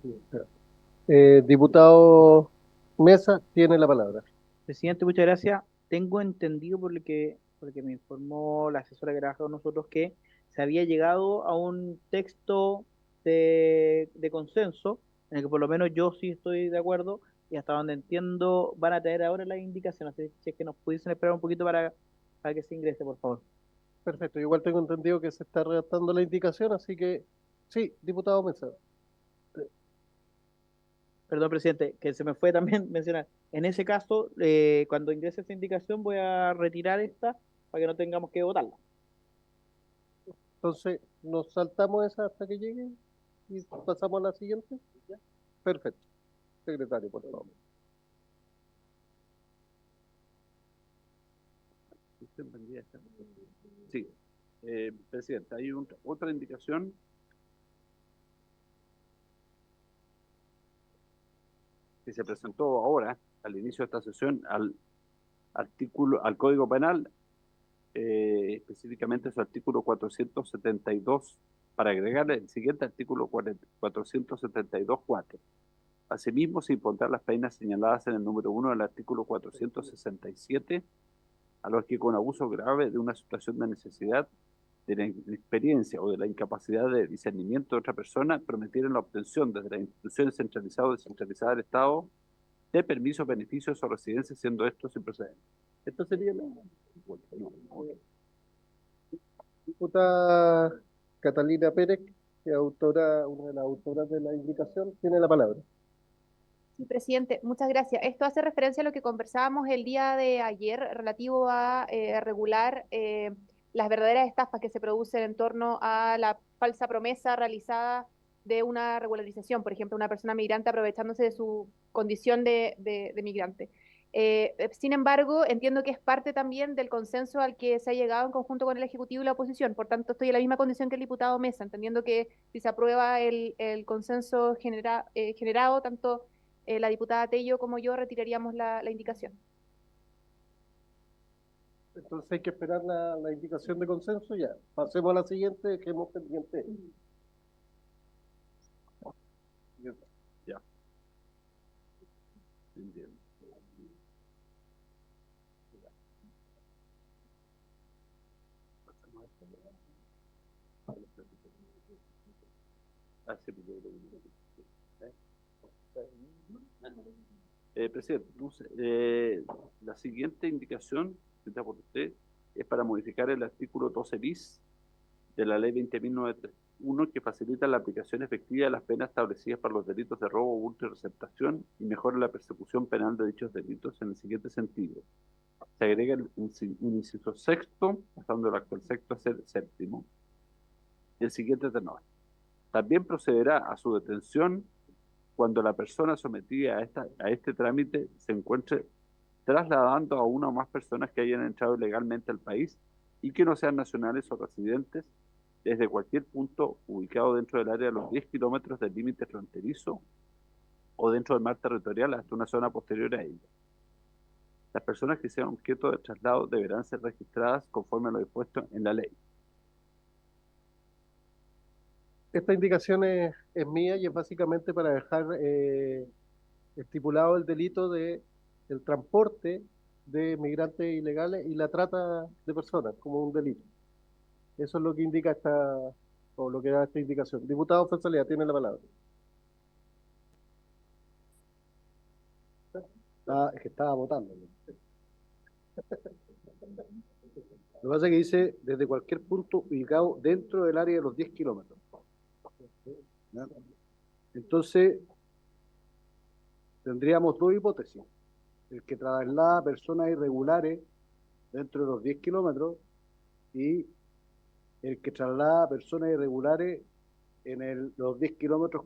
Diputado Mesa, tiene la palabra. Presidente, muchas gracias. Tengo entendido porque me informó la asesora que trabaja con nosotros que se había llegado a un texto de consenso en el que por lo menos yo sí estoy de acuerdo y hasta donde entiendo van a tener ahora las indicaciones. Así que si es que nos pudiesen esperar un poquito para que se ingrese, por favor. Perfecto, igual tengo entendido que se está redactando la indicación, así que sí, diputado Mesa. Perdón, presidente, que se me fue también mencionar. En ese caso, cuando ingrese esta indicación voy a retirar esta para que no tengamos que votarla. Entonces, ¿nos saltamos esa hasta que llegue y pasamos a la siguiente? Perfecto. Secretario, por favor. Sí, presidente, hay otra indicación que se presentó ahora, al inicio de esta sesión, al Código Penal, específicamente su artículo 472, para agregarle el siguiente artículo 472.4. Asimismo, se impondrán las penas señaladas en el número 1 del artículo 467 a los que con abuso grave de una situación de necesidad, de la inexperiencia o de la incapacidad de discernimiento de otra persona prometieron la obtención desde las instituciones centralizadas o descentralizadas del Estado de permisos, beneficios o residencias, siendo estos improcedentes. Esto sería la... Diputada Catalina Pérez, que es autora, una de las autoras de la indicación, tiene la palabra. Sí, presidente, muchas gracias. Esto hace referencia a lo que conversábamos el día de ayer relativo a regular las verdaderas estafas que se producen en torno a la falsa promesa realizada de una regularización, por ejemplo, una persona migrante aprovechándose de su condición de migrante. Sin embargo, entiendo que es parte también del consenso al que se ha llegado en conjunto con el Ejecutivo y la oposición. Por tanto, estoy en la misma condición que el diputado Mesa, entendiendo que si se aprueba el consenso generado, tanto la diputada Tello como yo retiraríamos la indicación. Entonces hay que esperar la indicación de consenso ya. Pasemos a la siguiente, que hemos pendiente. Ya. Entiendo. Presidente, la siguiente indicación que está por usted es para modificar el artículo 12 bis de la ley 20.931 que facilita la aplicación efectiva de las penas establecidas para los delitos de robo, hurto y receptación y mejora la persecución penal de dichos delitos en el siguiente sentido. Se agrega un inciso sexto, pasando del actual sexto a ser séptimo, el siguiente tenor. También procederá a su detención cuando la persona sometida a este trámite se encuentre trasladando a una o más personas que hayan entrado ilegalmente al país y que no sean nacionales o residentes desde cualquier punto ubicado dentro del área de los 10 kilómetros del límite fronterizo o dentro del mar territorial hasta una zona posterior a ella. Las personas que sean objeto de traslado deberán ser registradas conforme a lo dispuesto en la ley. Esta indicación es mía y es básicamente para dejar estipulado el delito de el transporte de migrantes ilegales y la trata de personas como un delito. Eso es lo que indica o lo que da esta indicación. Diputado Fonsalía, tiene la palabra. Es que estaba votando. Lo que pasa es que dice desde cualquier punto ubicado dentro del área de los 10 kilómetros. ¿Ya? Entonces, tendríamos dos hipótesis. El que traslada personas irregulares dentro de los 10 kilómetros y el que traslada personas irregulares en los 10 kilómetros,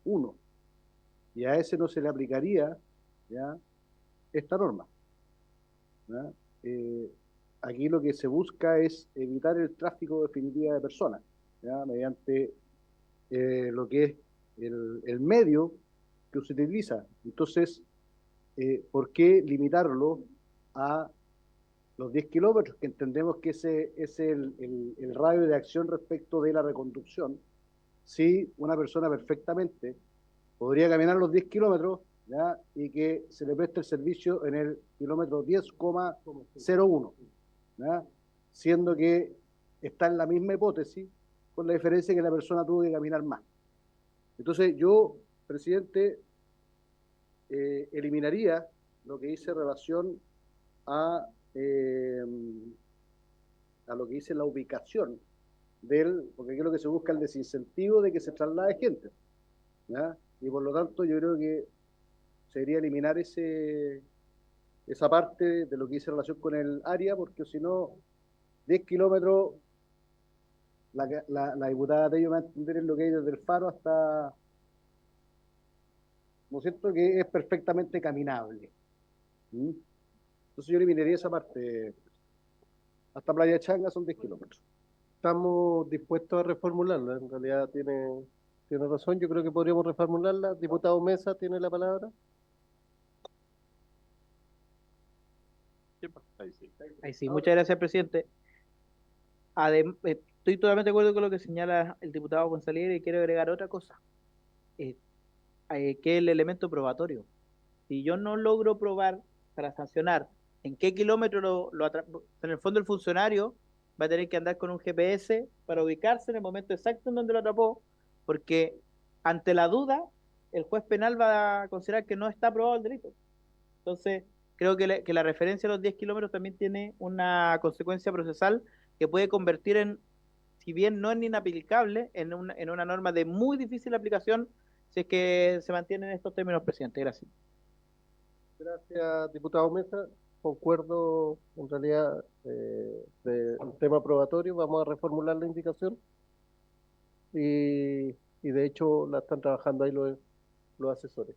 1. Y a ese no se le aplicaría, ¿ya?, esta norma. ¿Ya? Aquí lo que se busca es evitar el tráfico definitivo de personas, ¿ya?, mediante lo que es el medio que se utiliza. Entonces, ¿por qué limitarlo a los 10 kilómetros, que entendemos que ese es el radio de acción respecto de la reconducción. Sí, una persona perfectamente podría caminar los 10 kilómetros, ¿ya? Y que se le preste el servicio en el kilómetro 10,01, ¿ya? Siendo que está en la misma hipótesis, con la diferencia que la persona tuvo que caminar más. Entonces yo, presidente, eliminaría lo que dice relación a lo que dice la ubicación porque aquí lo que se busca es el desincentivo de que se traslade gente, ¿ya? Y por lo tanto yo creo que se debería eliminar esa parte de lo que dice relación con el área, porque si no, 10 kilómetros, la diputada Tello va a entender en lo que hay desde el Faro hasta, ¿no es cierto?, que es perfectamente caminable. Entonces yo eliminaría esa parte. Hasta Playa Changa son 10 kilómetros. Estamos dispuestos a reformularla, en realidad tiene razón, yo creo que podríamos reformularla. Diputado Mesa tiene la palabra. Ahí sí, muchas gracias, presidente. Estoy totalmente de acuerdo con lo que señala el diputado González y quiero agregar otra cosa, que es el elemento probatorio. Si yo no logro probar para sancionar en qué kilómetro en el fondo el funcionario va a tener que andar con un GPS para ubicarse en el momento exacto en donde lo atrapó, porque ante la duda el juez penal va a considerar que no está probado el delito. Entonces, creo que la referencia a los 10 kilómetros también tiene una consecuencia procesal que puede convertir en, si bien no es inaplicable, en una norma de muy difícil aplicación si es que se mantienen estos términos, presidente. Gracias. Gracias, diputado Mesa. Concuerdo, en realidad, del tema probatorio. Vamos a reformular la indicación. Y de hecho la están trabajando ahí los asesores.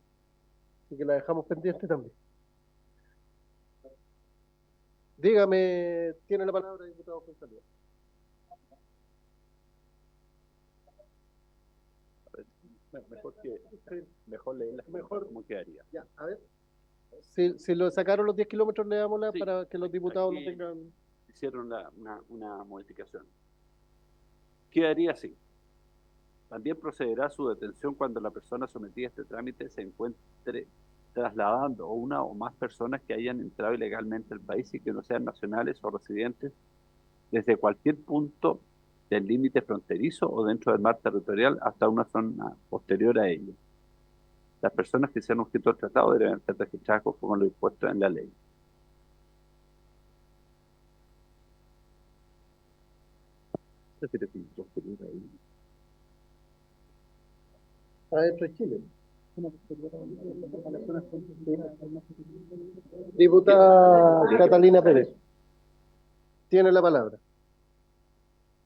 Así que la dejamos pendiente también. Dígame, tiene la palabra, diputado González. Mejor leerla. Mejor. ¿Cómo quedaría? Ya, a ver. Si lo sacaron los 10 kilómetros, leámosla Sí, para que los diputados aquí lo tengan. hicieron una modificación. Quedaría así. También procederá a su detención cuando la persona sometida a este trámite se encuentre trasladando a una o más personas que hayan entrado ilegalmente al país y que no sean nacionales o residentes desde cualquier punto del límite fronterizo o dentro del mar territorial hasta una zona posterior a ello. Las personas que sean objeto del tratado deben ser registradas conforme lo dispuesto en la ley. Adentro de Chile. Diputada Catalina Pérez, tiene la palabra.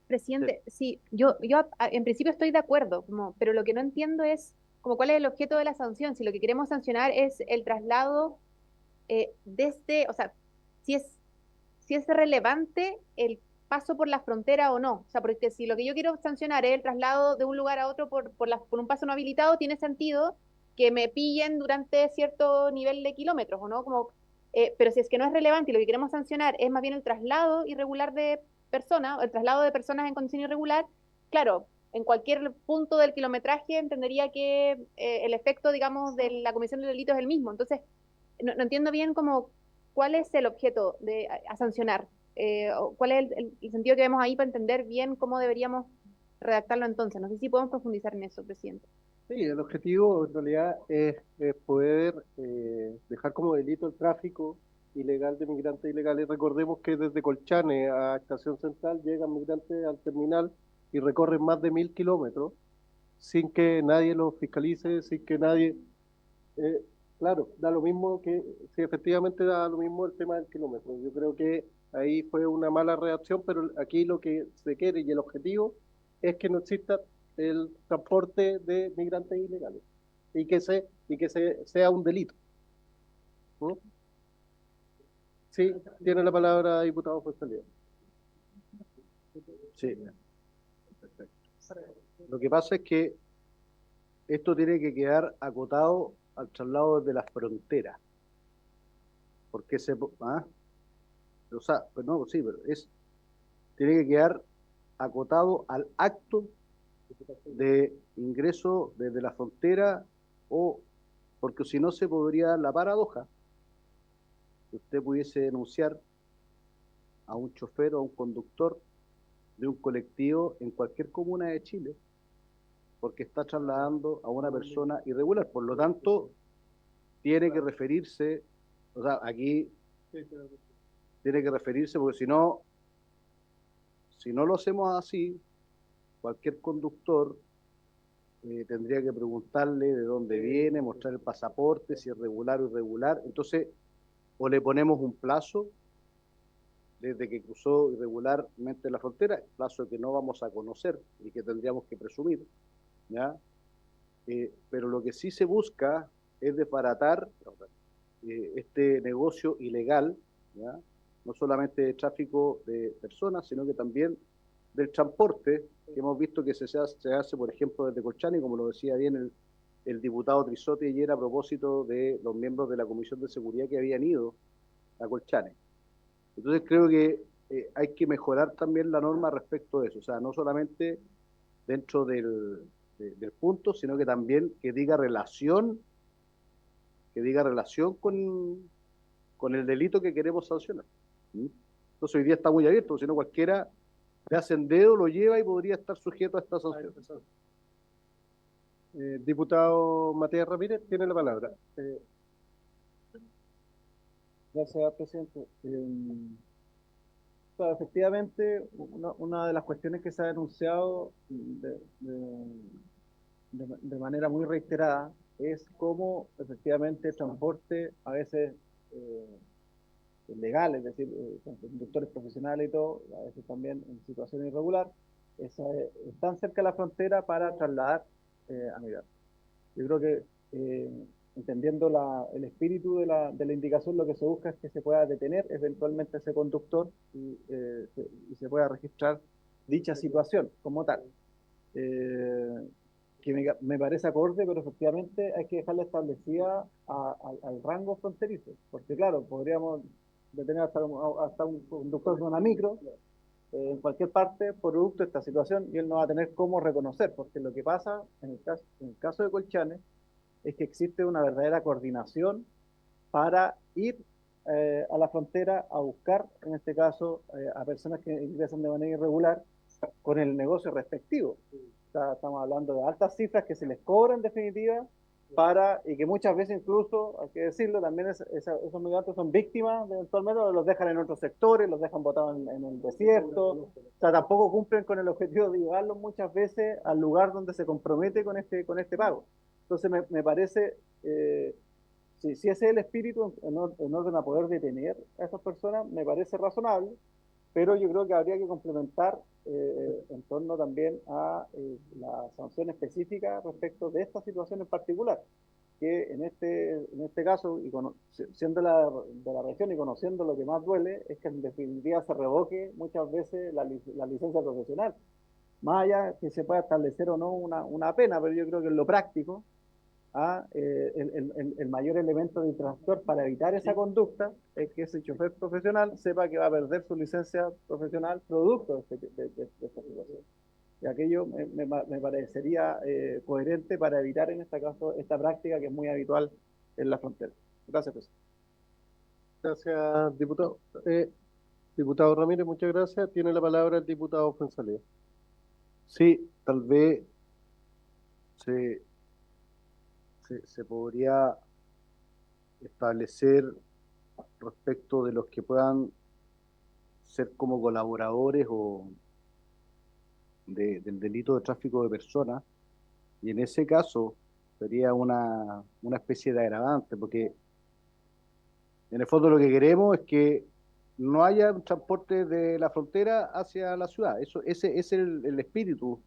Presidente, sí, yo en principio estoy de acuerdo, pero lo que no entiendo es como cuál es el objeto de la sanción. Si lo que queremos sancionar es el traslado o sea, si es relevante el paso por la frontera o no. O sea, porque si lo que yo quiero sancionar es el traslado de un lugar a otro por un paso no habilitado, tiene sentido que me pillen durante cierto nivel de kilómetros, ¿o no? Pero si es que no es relevante y lo que queremos sancionar es más bien el traslado irregular de personas, el traslado de personas en condición irregular, claro, en cualquier punto del kilometraje entendería que el efecto, digamos, de la comisión del delito es el mismo. Entonces, no entiendo bien cuál es el objeto a sancionar, o cuál es el sentido que vemos ahí para entender bien cómo deberíamos redactarlo entonces. No sé si podemos profundizar en eso, presidente. Sí, el objetivo en realidad es poder dejar como delito el tráfico ilegal de migrantes ilegales. Recordemos que desde Colchane a Estación Central llegan migrantes al terminal y recorren más de 1000 kilómetros sin que nadie los fiscalice, sin que nadie... claro, da lo mismo sí, efectivamente da lo mismo el tema del kilómetro. Yo creo que ahí fue una mala reacción, pero aquí lo que se quiere y el objetivo es que no exista el transporte de migrantes ilegales y que sea un delito. ¿Mm? Sí, tiene la palabra diputado Fuenzalía. Sí, perfecto. Lo que pasa es que esto tiene que quedar acotado al traslado desde las fronteras. Porque O sea, pues no, sí, pero tiene que quedar acotado al acto de ingreso desde la frontera, o porque si no se podría dar la paradoja que usted pudiese denunciar a un chofer o a un conductor de un colectivo en cualquier comuna de Chile porque está trasladando a una persona irregular. Por lo tanto, tiene que referirse, o sea, aquí tiene que referirse, porque si no lo hacemos así, cualquier conductor tendría que preguntarle de dónde viene, mostrar el pasaporte, si es regular o irregular. Entonces, o le ponemos un plazo desde que cruzó irregularmente la frontera, plazo que no vamos a conocer y que tendríamos que presumir, ¿ya? Pero lo que sí se busca es desbaratar este negocio ilegal, ¿ya? No solamente de tráfico de personas, sino que también del transporte, que hemos visto que se hace, por ejemplo, desde Colchane, como lo decía bien el diputado Trisotti ayer a propósito de los miembros de la Comisión de Seguridad que habían ido a Colchane. Entonces creo que hay que mejorar también la norma respecto de eso, o sea, no solamente dentro del punto, sino que también que diga relación con el delito que queremos sancionar. ¿Mm? Entonces hoy día está muy abierto, si no cualquiera le hacen dedo, lo lleva y podría estar sujeto a esta sanción. Diputado Matías Ramírez, tiene la palabra. Gracias, presidente. Efectivamente, una de las cuestiones que se ha denunciado de manera muy reiterada es cómo efectivamente el transporte a veces legal, es decir, con conductores profesionales y todo, a veces también en situación irregular, están cerca de la frontera para trasladar a migrar. Yo creo que entendiendo el espíritu de la indicación, lo que se busca es que se pueda detener eventualmente ese conductor y se pueda registrar dicha situación como tal. Que me parece acorde, pero efectivamente hay que dejarla establecida al rango fronterizo, porque claro, podríamos detener hasta un conductor de una micro en cualquier parte producto de esta situación y él no va a tener cómo reconocer, porque lo que pasa en el caso de Colchane es que existe una verdadera coordinación para ir a la frontera a buscar, en este caso, a personas que ingresan de manera irregular con el negocio respectivo. Estamos hablando de altas cifras que se les cobran en definitiva y que muchas veces incluso, hay que decirlo, también esos migrantes son víctimas de eventualmente, los dejan en otros sectores, los dejan botados en el desierto, o sea, tampoco cumplen con el objetivo de llevarlos muchas veces al lugar donde se compromete con este pago. Entonces me parece, si ese es el espíritu en orden a poder detener a esas personas, me parece razonable, pero yo creo que habría que complementar en torno también a la sanción específica respecto de esta situación en particular, que en este caso, siendo de la región y conociendo lo que más duele, es que en definitiva se revoque muchas veces la licencia profesional. Más allá que se pueda establecer o no una pena, pero yo creo que en lo práctico, el mayor elemento de infractor para evitar esa conducta es que ese chofer profesional sepa que va a perder su licencia profesional producto de esta situación. Y aquello me parecería coherente para evitar en este caso esta práctica que es muy habitual en la frontera. Gracias, presidente. Gracias, diputado. Diputado Ramírez, muchas gracias. Tiene la palabra el diputado Fuenzalía. Sí, tal vez se podría establecer respecto de los que puedan ser como colaboradores o del delito de tráfico de personas, y en ese caso sería una especie de agravante, porque en el fondo lo que queremos es que no haya un transporte de la frontera hacia la ciudad. Ese es el espíritu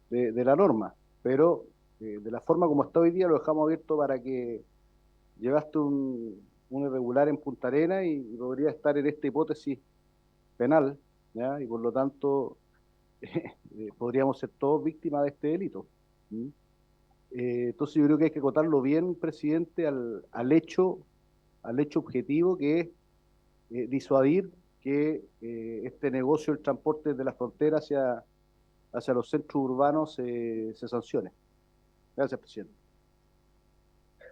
de la norma, pero de la forma como está hoy día lo dejamos abierto para que llevaste un irregular en Punta Arenas y podría estar en esta hipótesis penal, ¿ya? Y por lo tanto podríamos ser todos víctimas de este delito. ¿Mm? Entonces yo creo que hay que acotarlo bien, presidente, al hecho objetivo que es disuadir que este negocio, el transporte de la frontera hacia los centros urbanos se sancione. Gracias, presidente.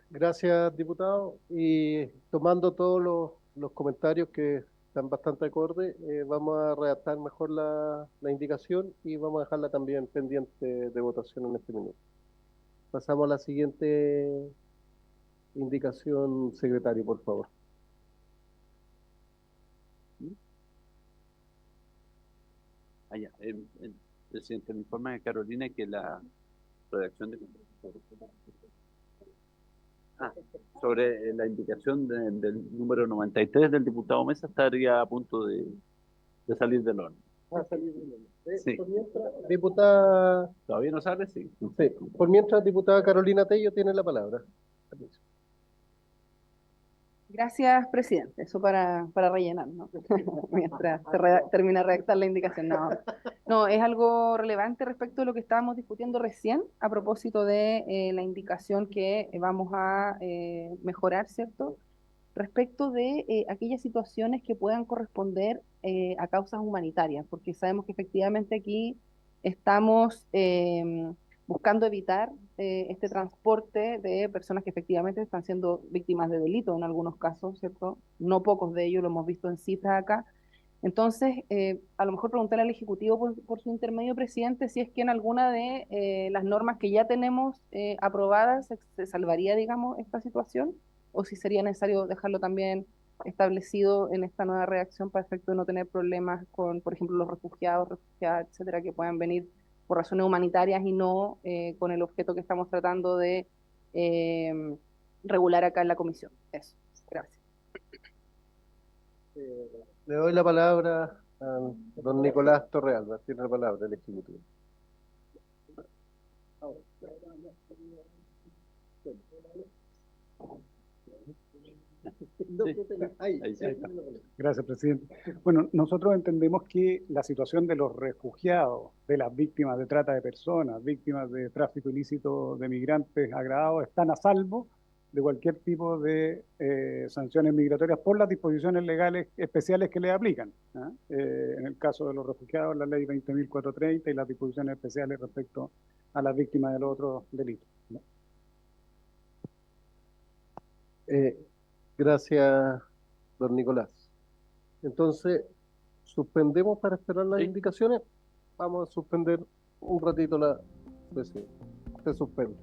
Gracias, diputado. Y tomando todos los comentarios que están bastante acordes, vamos a redactar mejor la indicación y vamos a dejarla también pendiente de votación en este minuto. Pasamos a la siguiente indicación, secretario, por favor. Allá, presidente, me informa de Carolina que la redacción de sobre la indicación del número 93 del diputado Mesa estaría a punto de salir del horno. Sí. Por mientras, diputada... ¿Todavía no sale? Sí. Sí. Por mientras, diputada Carolina Tello tiene la palabra. Gracias, presidente. Eso para rellenar, ¿no? Mientras termina de redactar la indicación. No, es algo relevante respecto a lo que estábamos discutiendo recién a propósito de la indicación que vamos a mejorar, ¿cierto? Respecto de aquellas situaciones que puedan corresponder a causas humanitarias, porque sabemos que efectivamente aquí estamos buscando evitar este transporte de personas que efectivamente están siendo víctimas de delito en algunos casos, ¿cierto? No pocos de ellos, lo hemos visto en cifras acá. Entonces, a lo mejor preguntarle al Ejecutivo por su intermedio, presidente, si es que en alguna de las normas que ya tenemos aprobadas se salvaría, digamos, esta situación, o si sería necesario dejarlo también establecido en esta nueva redacción para efecto de no tener problemas con, por ejemplo, los refugiadas, etcétera, que puedan venir por razones humanitarias y no con el objeto que estamos tratando de regular acá en la comisión. Eso, gracias. Le doy la palabra a don Nicolás Torrealba. Tiene la palabra el Ejecutivo. Gracias, presidente. Bueno, nosotros entendemos que la situación de los refugiados, de las víctimas de trata de personas, víctimas de tráfico ilícito de migrantes agravados, están a salvo de cualquier tipo de sanciones migratorias por las disposiciones legales especiales que le aplican. En el caso de los refugiados, la ley 20.430 y las disposiciones especiales respecto a las víctimas de los otros delitos. Gracias, don Nicolás. Entonces, ¿suspendemos para esperar las indicaciones? Vamos a suspender un ratito la sesión. Se suspende.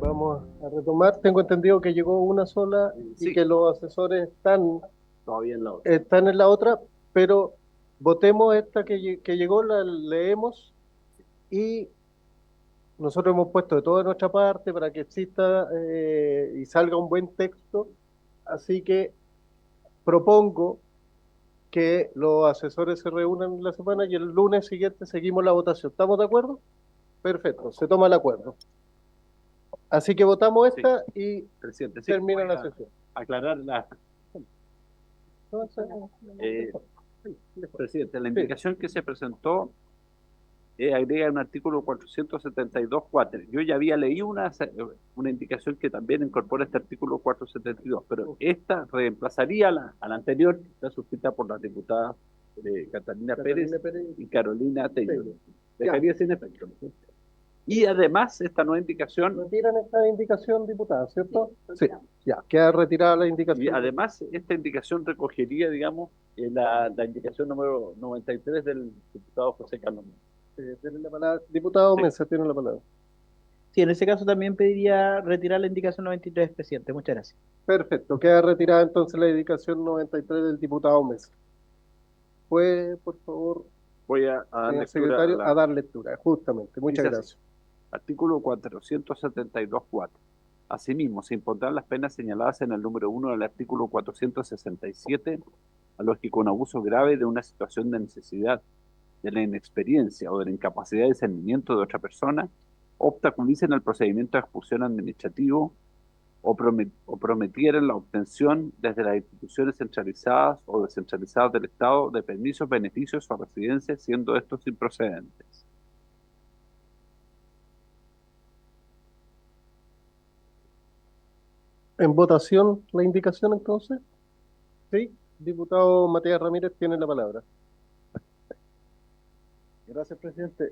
Vamos a retomar. Tengo entendido que llegó una sola y que los asesores están todavía en la otra. Están en la otra, pero votemos esta que llegó, la leemos y nosotros hemos puesto de toda nuestra parte para que exista y salga un buen texto, así que propongo que los asesores se reúnan la semana y el lunes siguiente seguimos la votación. ¿Estamos de acuerdo? Perfecto, se toma el acuerdo. Así que votamos esta y presidente, termina la sesión. Aclarar la... presidente, la indicación que se presentó agrega un artículo 472.4. Yo ya había leído una indicación que también incorpora este artículo 472, pero esta reemplazaría a la anterior, que está suscrita por las diputadas Catalina Pérez y Carolina Tello. Dejaría sin efecto. Y además, esta nueva indicación... Retiran esta indicación, diputada, ¿cierto? Sí, ya, queda retirada la indicación. Y además, esta indicación recogería, digamos, la indicación número 93 del diputado José Carlos. Tiene la palabra. Diputado Mesa, tiene la palabra. Sí, en ese caso también pediría retirar la indicación 93, presidente. Muchas gracias. Perfecto, queda retirada entonces la indicación 93 del diputado Mesa. ¿Puede, por favor, voy a dar lectura, secretario, a dar lectura, justamente. Muchas gracias. Artículo 472.4. Asimismo, se impondrán las penas señaladas en el número 1 del artículo 467 a los que con abuso grave de una situación de necesidad, de la inexperiencia o de la incapacidad de discernimiento de otra persona, obstaculicen el procedimiento de expulsión administrativo o prometieran la obtención desde las instituciones centralizadas o descentralizadas del Estado de permisos, beneficios o residencias, siendo estos improcedentes. En votación la indicación entonces. Sí, diputado Matías Ramírez tiene la palabra. Gracias, presidente.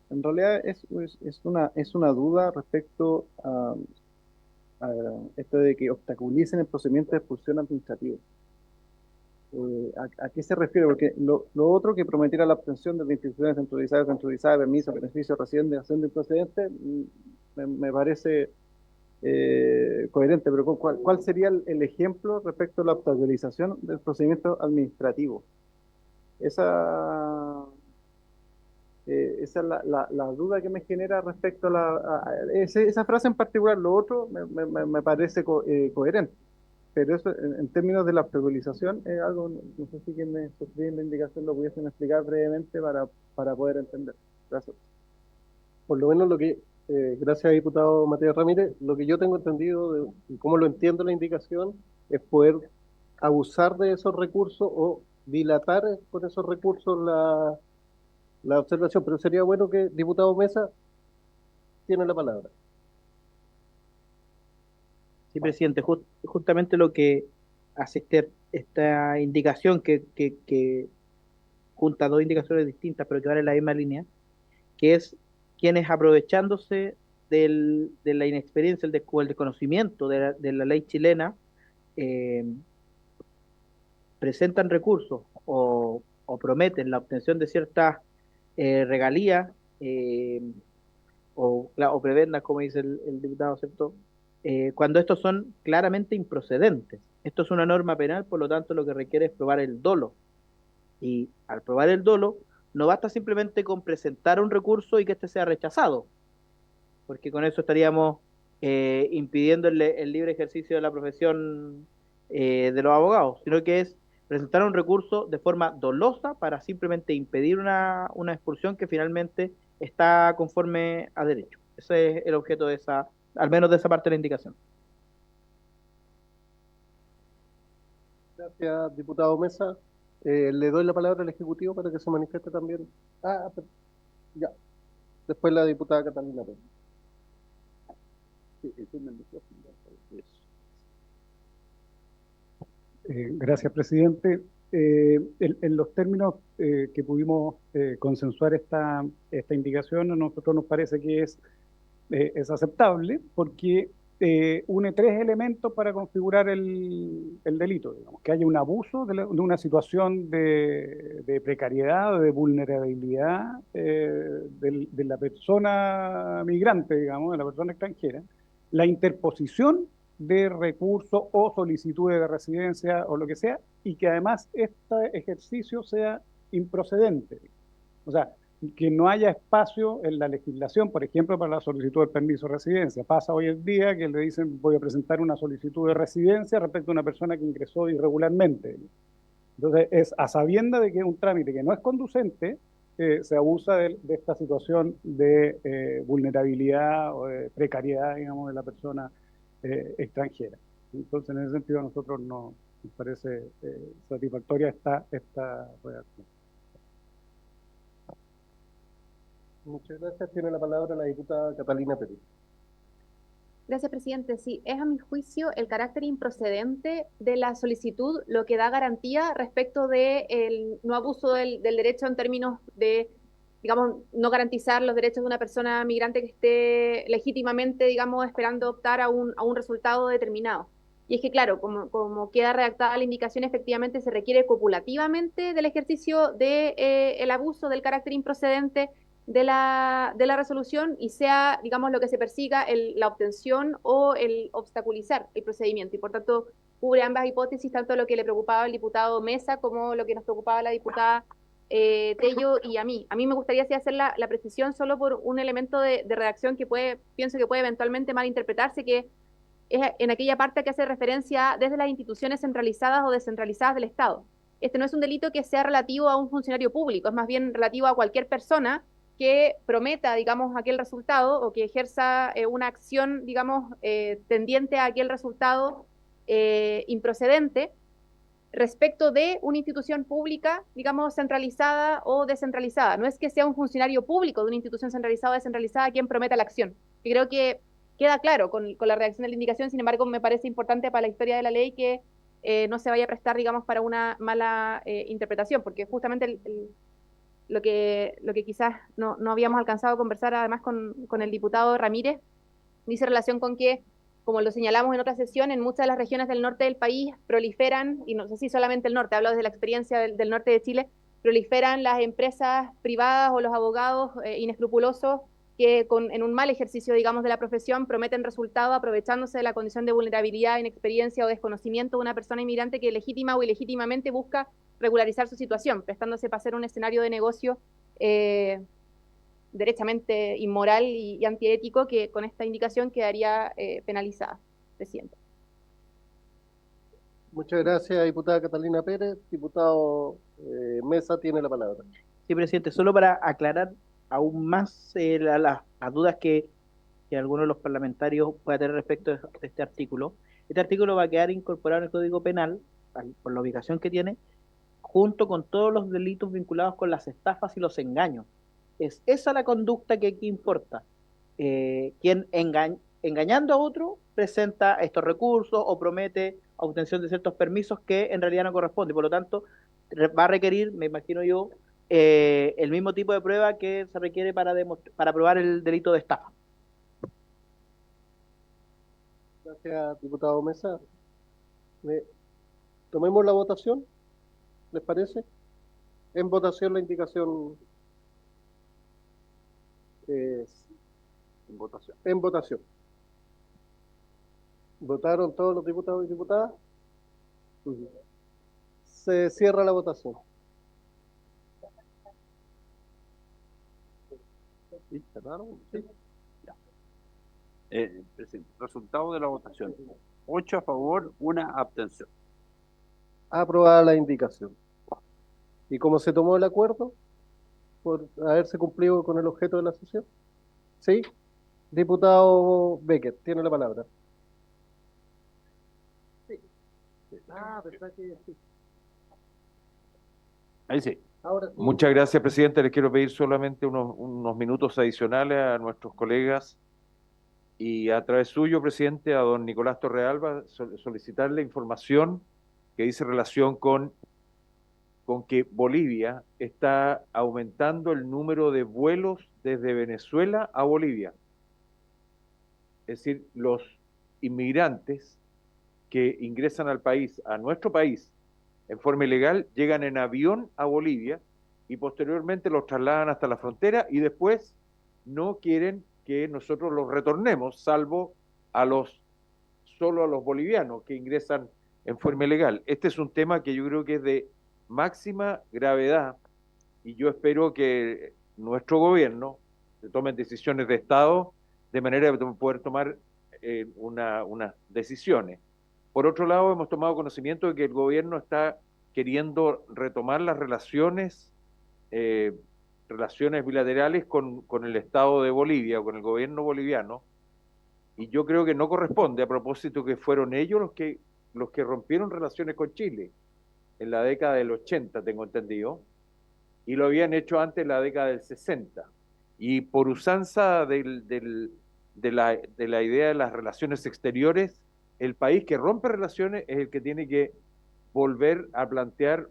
En realidad es una duda respecto a esto de que obstaculicen el procedimiento de expulsión administrativo. ¿A qué se refiere? Porque lo otro que prometiera la obtención de las instituciones centralizadas, permisos, beneficios, residencias, de improcedente, me parece coherente, pero ¿cuál sería el ejemplo respecto a la obstaculización del procedimiento administrativo? Esa es la duda que me genera respecto a esa frase en particular. Lo otro me parece coherente, pero eso en términos de la obstaculización es algo, no sé si quien me suscribe la indicación lo pudiesen explicar brevemente para poder entender. Gracias. Por lo menos gracias, diputado Matías Ramírez, lo que yo tengo entendido y cómo lo entiendo la indicación es poder abusar de esos recursos o dilatar con esos recursos la observación, pero sería bueno que diputado Mesa tiene la palabra. Sí, presidente, justamente lo que hace esta indicación que junta dos indicaciones distintas, pero que van en la misma línea, que es quienes aprovechándose de la inexperiencia o el desconocimiento de la ley chilena, presentan recursos o prometen la obtención de ciertas regalías o prebendas, como dice el diputado, ¿cierto? Cuando estos son claramente improcedentes. Esto es una norma penal, por lo tanto lo que requiere es probar el dolo. Y al probar el dolo, no basta simplemente con presentar un recurso y que éste sea rechazado, porque con eso estaríamos impidiendo el libre ejercicio de la profesión de los abogados, sino que es presentar un recurso de forma dolosa para simplemente impedir una expulsión que finalmente está conforme a derecho. Ese es el objeto de al menos de esa parte de la indicación. Gracias, diputado Mesa. Le doy la palabra al Ejecutivo para que se manifieste también. Ya. Después la diputada Catalina Pérez. Gracias, presidente. En los términos que pudimos consensuar esta indicación, a nosotros nos parece que es aceptable porque une tres elementos para configurar el delito, digamos, que haya un abuso de una situación de precariedad, de vulnerabilidad de la persona migrante, digamos, de la persona extranjera, la interposición de recursos o solicitudes de residencia o lo que sea, y que además este ejercicio sea improcedente. O sea, que no haya espacio en la legislación, por ejemplo, para la solicitud de permiso de residencia. Pasa hoy en día que le dicen voy a presentar una solicitud de residencia respecto a una persona que ingresó irregularmente. Entonces, es a sabienda de que es un trámite que no es conducente, se abusa de esta situación de vulnerabilidad o de precariedad, digamos, de la persona extranjera. Entonces, en ese sentido, a nosotros nos parece satisfactoria esta redacción. Muchas gracias. Tiene la palabra la diputada Catalina Pérez. Gracias, presidente. Sí, es a mi juicio el carácter improcedente de la solicitud lo que da garantía respecto del no abuso del derecho en términos de, digamos, no garantizar los derechos de una persona migrante que esté legítimamente, digamos, esperando optar a un resultado determinado. Y es que, claro, como queda redactada la indicación, efectivamente se requiere copulativamente del ejercicio el abuso del carácter improcedente de la resolución y sea, digamos, lo que se persiga la obtención o el obstaculizar el procedimiento. Y por tanto, cubre ambas hipótesis, tanto lo que le preocupaba al diputado Mesa como lo que nos preocupaba a la diputada Tello y a mí. A mí me gustaría sí hacer la precisión solo por un elemento de redacción que pienso que puede eventualmente malinterpretarse, que es en aquella parte que hace referencia desde las instituciones centralizadas o descentralizadas del Estado. Este no es un delito que sea relativo a un funcionario público, es más bien relativo a cualquier persona que prometa, digamos, aquel resultado o que ejerza una acción, digamos, tendiente a aquel resultado improcedente respecto de una institución pública, digamos, centralizada o descentralizada. No es que sea un funcionario público de una institución centralizada o descentralizada quien prometa la acción. Que creo que queda claro con la redacción de la indicación, sin embargo, me parece importante para la historia de la ley que no se vaya a prestar, digamos, para una mala interpretación, porque justamente lo que quizás no habíamos alcanzado a conversar además con el diputado Ramírez, dice relación con que, como lo señalamos en otra sesión, en muchas de las regiones del norte del país proliferan, y no sé si solamente el norte, hablo desde la experiencia del norte de Chile, proliferan las empresas privadas o los abogados inescrupulosos que en un mal ejercicio, digamos, de la profesión prometen resultados aprovechándose de la condición de vulnerabilidad, inexperiencia o desconocimiento de una persona inmigrante que legítima o ilegítimamente busca regularizar su situación, prestándose para hacer un escenario de negocio derechamente inmoral y antiético que con esta indicación quedaría penalizada, presidente. Muchas gracias, diputada Catalina Pérez. Diputado Mesa tiene la palabra. Sí, presidente, solo para aclarar aún más las dudas que algunos de los parlamentarios puedan tener respecto de este artículo. Este artículo va a quedar incorporado en el Código Penal, por la ubicación que tiene, junto con todos los delitos vinculados con las estafas y los engaños. Es esa la conducta que aquí importa. Quien engañando a otro presenta estos recursos o promete obtención de ciertos permisos que en realidad no corresponde. Por lo tanto, va a requerir, me imagino yo, el mismo tipo de prueba que se requiere para probar el delito de estafa. Gracias, diputado Mesa. Tomemos la votación, ¿les parece? En votación la indicación es en votación. ¿Votaron todos los diputados y diputadas? Se cierra la votación. ¿Sí? ¿Cerraron? Sí. Ya. Presidente, resultado de la votación. 8 a favor, 1 abstención. Aprobada la indicación. ¿Y cómo se tomó el acuerdo? Por haberse cumplido con el objeto de la sesión. ¿Sí? Diputado Becker, tiene la palabra. Sí. ¿Verdad que sí? Ahí sí. Ahora sí. Muchas gracias, presidente. Les quiero pedir solamente unos minutos adicionales a nuestros colegas y a través suyo, presidente, a don Nicolás Torrealba, solicitarle información que dice relación con que Bolivia está aumentando el número de vuelos desde Venezuela a Bolivia. Es decir, los inmigrantes que ingresan al país, a nuestro país, en forma ilegal, llegan en avión a Bolivia y posteriormente los trasladan hasta la frontera y después no quieren que nosotros los retornemos, salvo solo a los bolivianos que ingresan en forma ilegal. Este es un tema que yo creo que es de máxima gravedad y yo espero que nuestro gobierno tome decisiones de Estado de manera de poder tomar unas decisiones. Por otro lado, hemos tomado conocimiento de que el gobierno está queriendo retomar las relaciones bilaterales con el Estado de Bolivia o con el gobierno boliviano, y yo creo que no corresponde, a propósito que fueron ellos los que rompieron relaciones con Chile en la década del 80, tengo entendido, y lo habían hecho antes en la década del 60. Y por usanza de la idea de las relaciones exteriores, el país que rompe relaciones es el que tiene que volver a plantear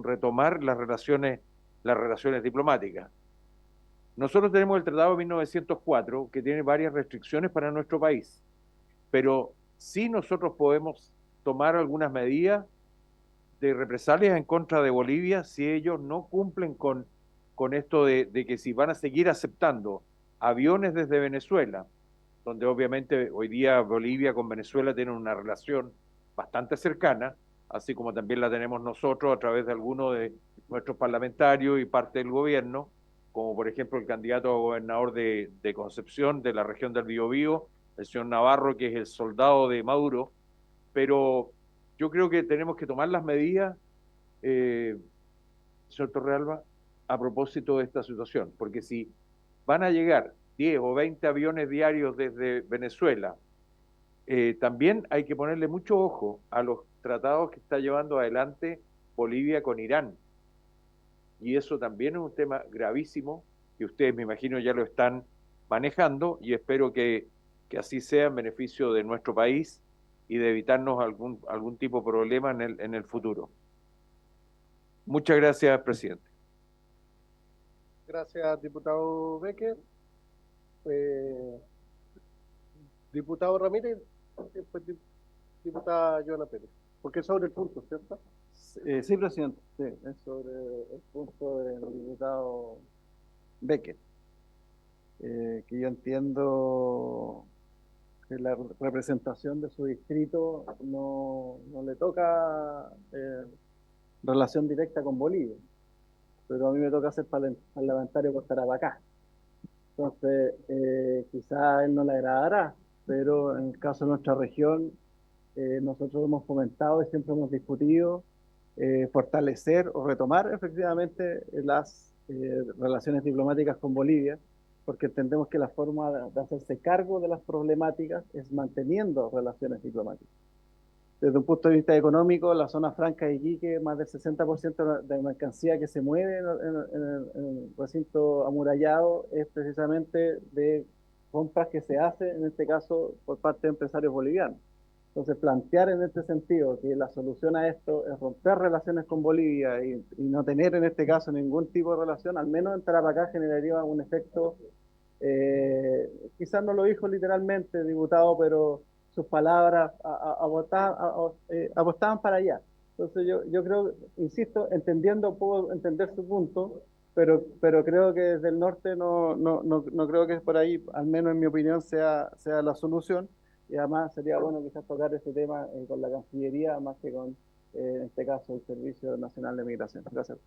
retomar las relaciones diplomáticas. Nosotros tenemos el Tratado de 1904, que tiene varias restricciones para nuestro país, pero sí nosotros podemos tomar algunas medidas de represalias en contra de Bolivia si ellos no cumplen con esto de que si van a seguir aceptando aviones desde Venezuela, donde obviamente hoy día Bolivia con Venezuela tienen una relación bastante cercana, así como también la tenemos nosotros a través de algunos de nuestros parlamentarios y parte del gobierno, como por ejemplo el candidato a gobernador de Concepción, de la región del Biobío, el señor Navarro, que es el soldado de Maduro. Pero yo creo que tenemos que tomar las medidas, señor Torrealba, a propósito de esta situación, porque si van a llegar 10 o 20 aviones diarios desde Venezuela, también hay que ponerle mucho ojo a los tratados que está llevando adelante Bolivia con Irán. Y eso también es un tema gravísimo, que ustedes me imagino ya lo están manejando, y espero que así sea en beneficio de nuestro país y de evitarnos algún tipo de problema en el futuro. Muchas gracias, presidente. Gracias, diputado Becker. Diputado Ramírez, después diputada Joana Pérez. Porque es sobre el punto, ¿cierto? Sí, presidente, sí, es sobre el punto del diputado Becker, que yo entiendo que la representación de su distrito no le toca relación directa con Bolivia, pero a mí me toca ser parlamentario por Tarapacá. Entonces, quizá a él no le agradará, pero en el caso de nuestra región, nosotros hemos fomentado y siempre hemos discutido fortalecer o retomar efectivamente las relaciones diplomáticas con Bolivia, porque entendemos que la forma de hacerse cargo de las problemáticas es manteniendo relaciones diplomáticas. Desde un punto de vista económico, la zona franca de Iquique, más del 60% de mercancía que se mueve en el recinto amurallado es precisamente de compras que se hacen, en este caso, por parte de empresarios bolivianos. Entonces, plantear en este sentido que la solución a esto es romper relaciones con Bolivia y no tener en este caso ningún tipo de relación, al menos en Tarapacá generaría un efecto, quizás no lo dijo literalmente, diputado, pero sus palabras apostaban para allá. Entonces yo creo, insisto, puedo entender su punto, pero creo que desde el norte no creo que por ahí, al menos en mi opinión, sea la solución. Y además sería bueno quizás tocar este tema con la Cancillería más que con, en este caso, el Servicio Nacional de Migración. Gracias.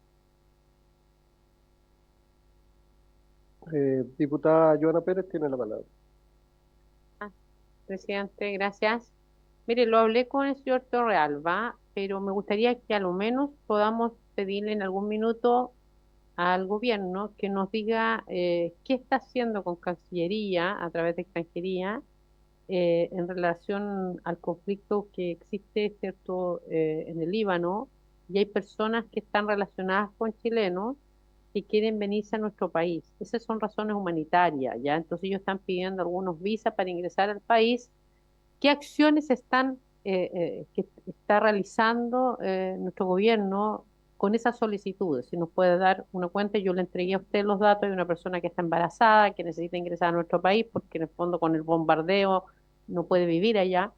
Diputada Joana Pérez tiene la palabra. Presidente, gracias. Mire, lo hablé con el señor Torrealba, pero me gustaría que a lo menos podamos pedirle en algún minuto al gobierno que nos diga qué está haciendo con Cancillería a través de extranjería en relación al conflicto que existe, ¿cierto?, en el Líbano, y hay personas que están relacionadas con chilenos que quieren venirse a nuestro país. Esas son razones humanitarias, ¿ya? Entonces ellos están pidiendo algunos visas para ingresar al país. ¿Qué acciones que está realizando nuestro gobierno con esas solicitudes? Si nos puede dar una cuenta, yo le entregué a usted los datos de una persona que está embarazada, que necesita ingresar a nuestro país, porque en el fondo con el bombardeo no puede vivir allá.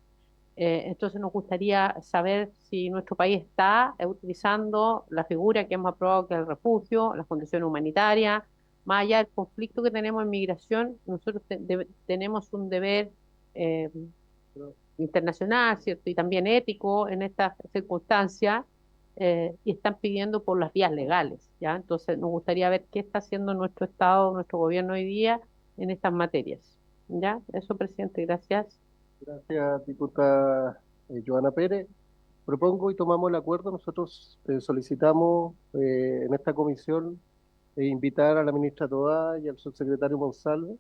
Entonces nos gustaría saber si nuestro país está utilizando la figura que hemos aprobado, que es el refugio, las condiciones humanitarias. Más allá del conflicto que tenemos en migración, nosotros tenemos un deber internacional, ¿cierto?, y también ético en estas circunstancias, y están pidiendo por las vías legales, ¿ya? Entonces nos gustaría ver qué está haciendo nuestro Estado, nuestro gobierno hoy día en estas materias, ¿ya? Eso, presidente, gracias. Gracias, diputada Joana Pérez. Propongo y tomamos el acuerdo. Nosotros solicitamos en esta comisión invitar a la ministra Toá y al subsecretario Monsalve.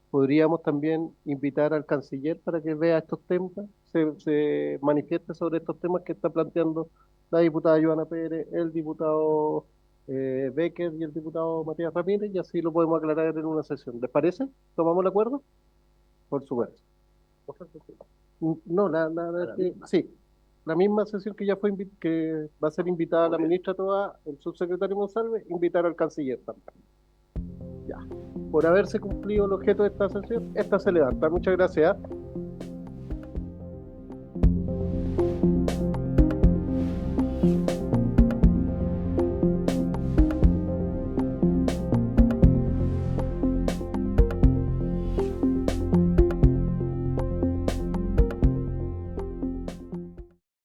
Podríamos también invitar al canciller para que vea estos temas, se manifieste sobre estos temas que está planteando la diputada Joana Pérez, el diputado Becker y el diputado Matías Ramírez, y así lo podemos aclarar en una sesión. ¿Les parece? ¿Tomamos el acuerdo? Por supuesto. No, sí, la misma sesión que ya fue que va a ser invitada la ministra Toá, el subsecretario Monsalve, invitar al canciller también. Ya. Por haberse cumplido el objeto de esta sesión, esta se levanta. Muchas gracias.